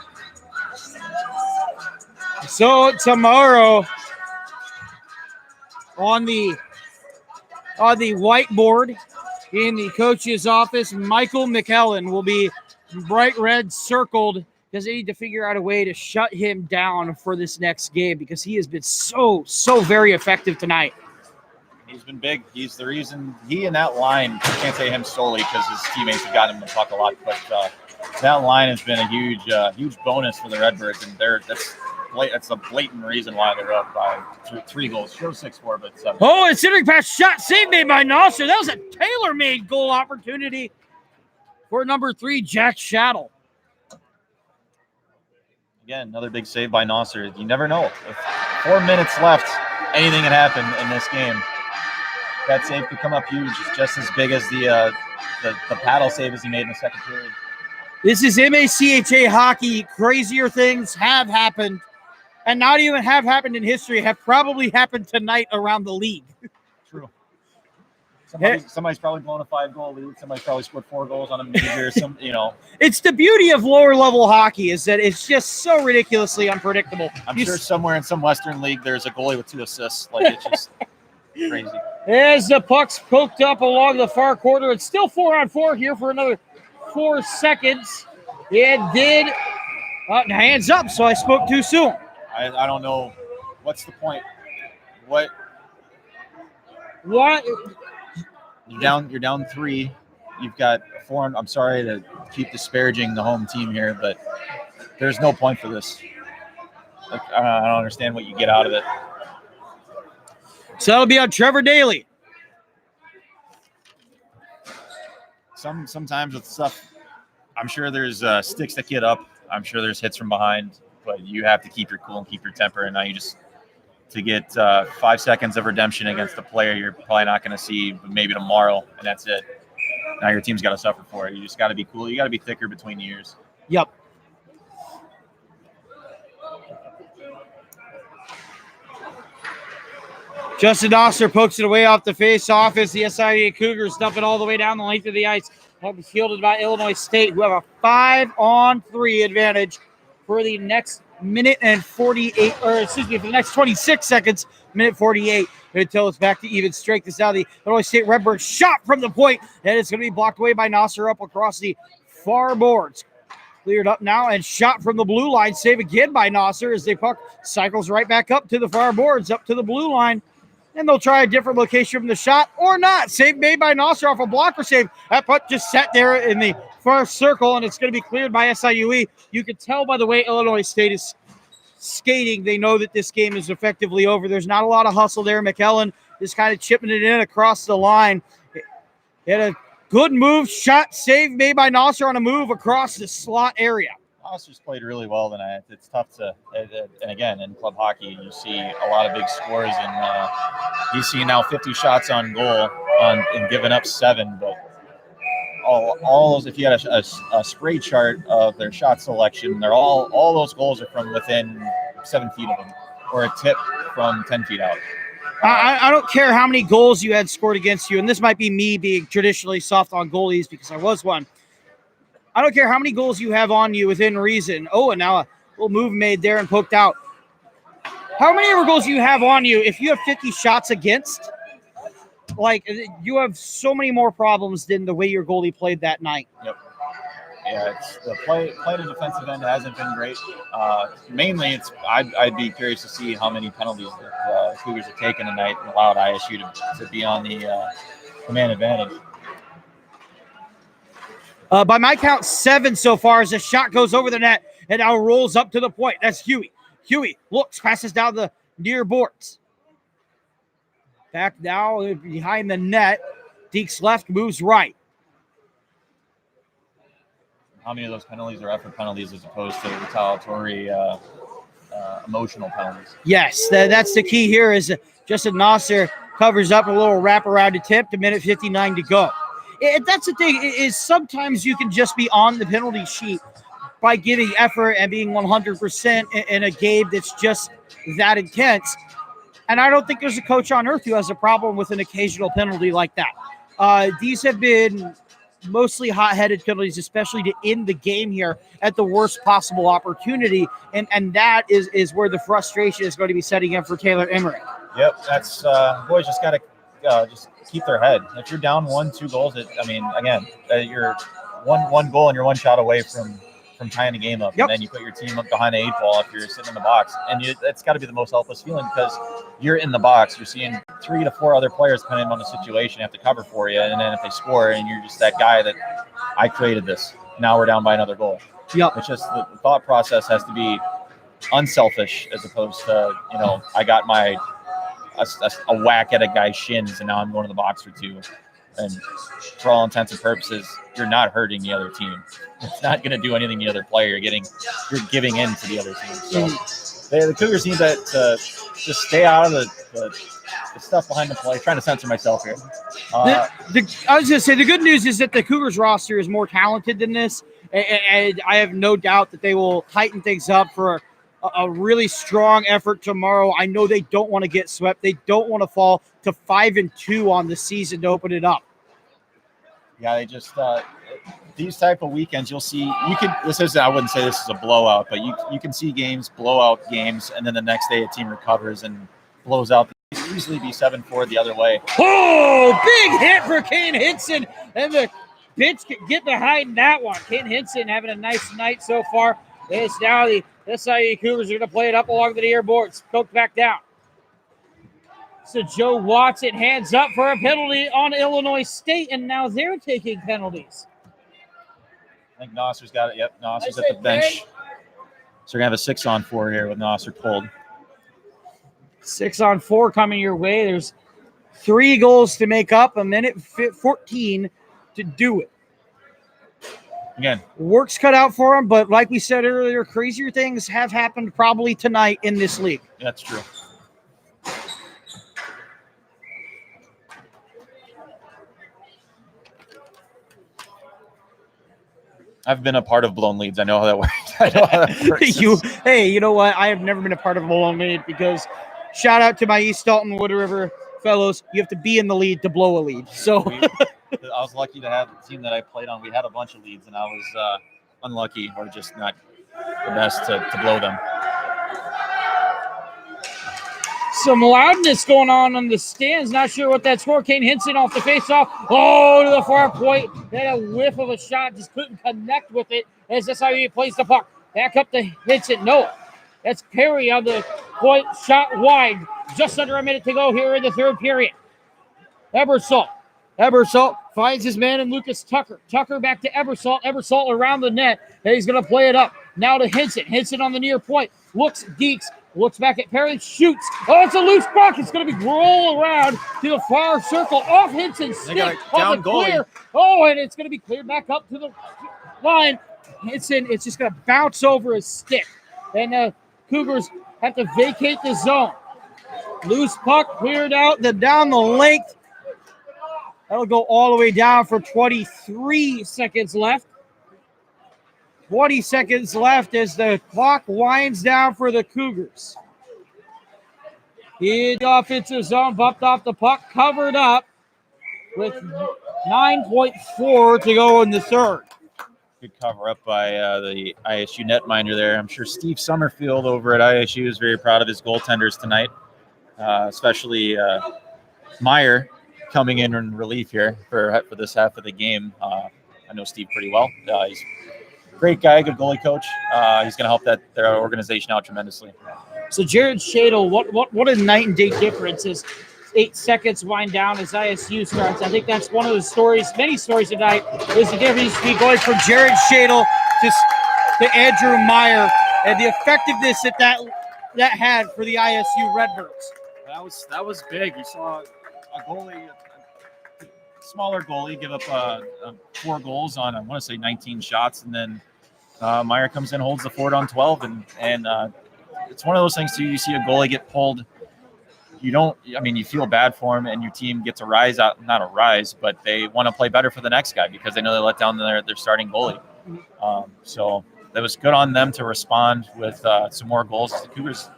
So tomorrow on the whiteboard in the coach's office, Michael McKellen will be bright red circled because they need to figure out a way to shut him down for this next game because he has been so very effective tonight. He's been big. He's the reason he and that line, I can't say him solely because his teammates have gotten him the puck a lot, but that line has been a huge bonus for the Redbirds, and that's a blatant reason why they're up by 3 goals. Show 6-4, but 7. Oh, and centering pass shot, save made by Nosser. That was a tailor-made goal opportunity for number 3, Jack Shattle. Again, another big save by Nosser. You never know. With 4 minutes left, anything can happen in this game. That save could come up huge. It's just as big as the paddle save as he made in the second period. This is MACHA hockey. Crazier things have happened, and not even have happened in history, have probably happened tonight around the league. True. Somebody's probably blown a 5-goal lead. Somebody's probably scored 4 goals on a major. It's the beauty of lower level hockey is that it's just so ridiculously unpredictable. I'm sure somewhere in some Western league there's a goalie with 2 assists. Like, it's just crazy. As the puck's poked up along the far quarter, it's still 4-on-4 here for another 4 seconds. It did. Hands up, so I spoke too soon. I don't know. What's the point? What? You're down 3. You've got 4. I'm sorry to keep disparaging the home team here, but there's no point for this. Like, I don't understand what you get out of it. So that'll be on Trevor Daly. Sometimes with stuff, I'm sure there's sticks that get up. I'm sure there's hits from behind, but you have to keep your cool and keep your temper. And now to get 5 seconds of redemption against a player you're probably not going to see maybe tomorrow, and that's it. Now your team's got to suffer for it. You just got to be cool. You got to be thicker between the ears. Yep. Justin Nosser pokes it away off the face-off as the SIUE Cougars dump it all the way down the length of the ice. That'll be fielded by Illinois State, who have a 5-on-3 advantage for the next minute and 48, or excuse me, for the next 26 seconds, minute 48, until it's back to even strength. This is now the Illinois State Redbirds shot from the point, and it's going to be blocked away by Nosser up across the far boards. Cleared up now and shot from the blue line. Save again by Nosser as the puck cycles right back up to the far boards, up to the blue line. And they'll try a different location from the shot or not. Save made by Nosser off a blocker save. That puck just sat there in the far circle, and it's going to be cleared by SIUE. You can tell by the way Illinois State is skating. They know that this game is effectively over. There's not a lot of hustle there. McKellen is kind of chipping it in across the line. He had a good move, shot, save made by Nosser on a move across the slot area. Nosser's played really well tonight. It's tough to, and again, in club hockey, you see a lot of big scores, and you see now 50 shots on goal and giving up 7. But all those, if you had a spray chart of their shot selection, they're all those goals are from within 7 feet of them, or a tip from 10 feet out. I don't care how many goals you had scored against you, and this might be me being traditionally soft on goalies because I was one. I don't care how many goals you have on you within reason. Oh, and now a little move made there and poked out. How many ever goals you have on you if you have 50 shots against? Like, you have so many more problems than the way your goalie played that night. Yep. Yeah, it's the play to defensive end hasn't been great. Mainly, I'd be curious to see how many penalties the Cougars have taken tonight and allowed ISU to be on the man advantage. By my count, 7 so far as the shot goes over the net and now rolls up to the point. That's Huey. Huey looks, passes down the near boards. Back now behind the net. Deeks left, moves right. How many of those penalties are effort penalties as opposed to retaliatory emotional penalties? Yes, that's the key here is Justin Nasser covers up a little wraparound attempt, a minute 59 to go. That's the thing, is sometimes you can just be on the penalty sheet by giving effort and being 100% in a game that's just that intense. And I don't think there's a coach on earth who has a problem with an occasional penalty like that. These have been mostly hot-headed penalties, especially to end the game here at the worst possible opportunity. And that is where the frustration is going to be setting in for Taylor Emmerich. Yep, that's boys just got to just keep their head. If you're down 1-2 goals, you're one goal and you're one shot away from tying the game up. Yep. And then you put your team up behind the 8 ball if you're sitting in the box. And it's got to be the most helpless feeling because you're in the box. You're seeing 3 to 4 other players, depending on the situation, have to cover for you. And then if they score and you're just that guy that I created this, now we're down by another goal. Yep. It's just the thought process has to be unselfish as opposed to, I got a whack at a guy's shins and now I'm going to the box for 2. And for all intents and purposes, you're not hurting the other team. It's not going to do anything to the other player. You're giving in to the other team. So the Cougars need to just stay out of the stuff behind the play. Trying to censor myself here. I was going to say the good news is that the Cougars roster is more talented than this, and I have no doubt that they will tighten things up for a really strong effort tomorrow. I know they don't want to get swept. They don't want to fall to 5-2 on the season to open it up. Yeah, they just these type of weekends you'll see. I wouldn't say this is a blowout, but you can see blowout games, and then the next day a team recovers and blows out. It could easily be 7-4 the other way. Oh, big hit for Kane Hinson, and the Bitch can get behind that one. Kane Hinson having a nice night so far. It's now the SIUE Cougars are going to play it up along the near boards. Poked back down. So Joe Watson hands up for a penalty on Illinois State, and now they're taking penalties. I think Nosser's got it. Yep, Nosser's at the bench. So we're going to have a 6-on-4 here with Nosser pulled. 6-on-4 coming your way. There's 3 goals to make up, a minute 14 to do it. Again, work's cut out for them, but like we said earlier, crazier things have happened probably tonight in this league. That's true. I've been a part of blown leads. I know how that works. I know how that works. You know what? I have never been a part of a blown lead because shout out to my East Dalton Wood River fellows. You have to be in the lead to blow a lead. So I was lucky to have the team that I played on. We had a bunch of leads, and I was unlucky or just not the best to blow them. Some loudness going on the stands. Not sure what that's for. Kane Hinson off the faceoff. Oh, to the far point. Had a whiff of a shot. Just couldn't connect with it as SIUE plays the puck. Back up to Hinson. No. That's Perry on the point. Shot wide. Just under a minute to go here in the third period. Ebersol finds his man in Lucas Tucker. Tucker back to Ebersol. Ebersol around the net. And he's going to play it up. Now to Hinson. Hinson on the near point. Looks, Deeks. Looks back at Perry, shoots. Oh, it's a loose puck. It's going to be roll around to the far circle off Hinson's stick. On the clear. Oh, and it's going to be cleared back up to the line. Hinson, it's just going to bounce over his stick. And Cougars have to vacate the zone. Loose puck cleared out down the length. That'll go all the way down for 23 seconds left. 20 seconds left as the clock winds down for the Cougars. In the offensive zone, bumped off the puck, covered up with 9.4 to go in the third. Good cover up by the ISU netminder there. I'm sure Steve Summerfield over at ISU is very proud of his goaltenders tonight, especially Meyer coming in relief here for this half of the game. I know Steve pretty well. He's great guy, good goalie coach. He's going to help their organization out tremendously. So Jared Shadle, what a night and day difference is 8 seconds wind down as ISU starts. I think that's one of the stories, many stories tonight, is the difference between going from Jared Shadle to Andrew Meyer and the effectiveness that had for the ISU Redbirds. That was big. You saw a goalie, a smaller goalie, give up 4 goals on, I want to say 19 shots, and then Meyer comes in, holds the fort on 12, and it's one of those things too. You see a goalie get pulled. You feel bad for him, and your team gets not a rise, but they want to play better for the next guy because they know they let down their starting goalie. So that was good on them to respond with some more goals. The Cougars,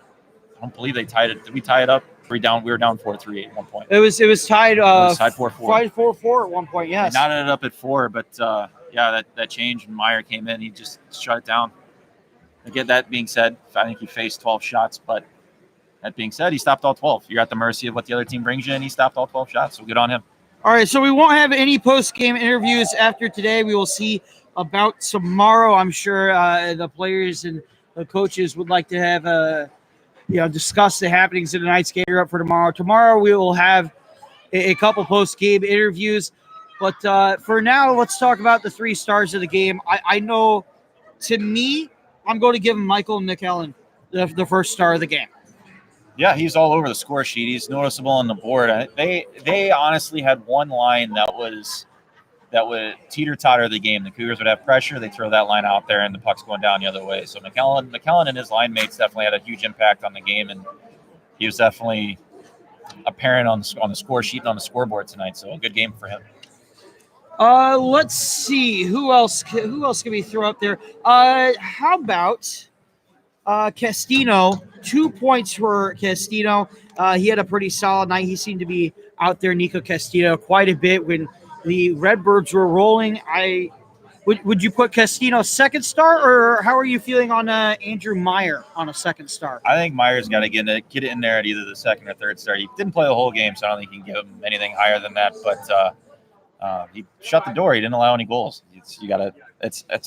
I don't believe they tied it. Did we tie it up? We were down 4-3 at one point. It was tied. It was tied 4-4. 4-4 at one point. Yes. They knotted it up at 4, but that change when Meyer came in, he just shut it down. Again, that being said, I think he faced 12 shots, but that being said, he stopped all 12. You're at the mercy of what the other team brings you, and he stopped all 12 shots, so good on him. All right, so we won't have any post-game interviews after today. We will see about tomorrow. I'm sure the players and the coaches would like to have discuss the happenings of tonight's game up for tomorrow. Tomorrow we will have a couple post-game interviews, but for now, let's talk about the 3 stars of the game. I know, to me, I'm going to give Michael McKellen the first star of the game. Yeah, he's all over the score sheet. He's noticeable on the board. They honestly had one line that would teeter-totter the game. The Cougars would have pressure. They throw that line out there, and the puck's going down the other way. So McKellen and his line mates definitely had a huge impact on the game, and he was definitely apparent on the score sheet and on the scoreboard tonight. So a good game for him. Let's see who else can we throw up there. How about Castino? 2 points for Castino. He had a pretty solid night. He seemed to be out there, Nico Castino, quite a bit when the Redbirds were rolling. Would you put Castino second star, or how are you feeling on Andrew Meyer on a second star? I think Meyer's got to get it in there at either the second or third star. He didn't play the whole game, so I don't think you can give him anything higher than that. But he shut the door. He didn't allow any goals. It's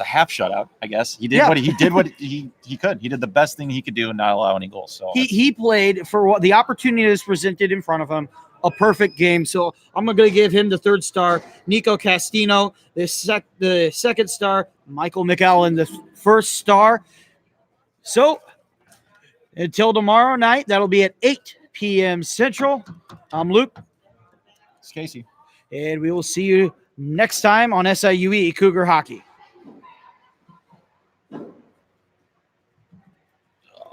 a half shutout, I guess. He did what he could. He did the best thing he could do and not allow any goals. So he played for what the opportunity is presented in front of him. A perfect game. So I'm going to give him the third star, Nico Castino. The second star, Michael McKellen, the first star. So until tomorrow night, that'll be at 8 p.m. Central. I'm Luke. It's Casey. And we will see you next time on SIUE Cougar Hockey.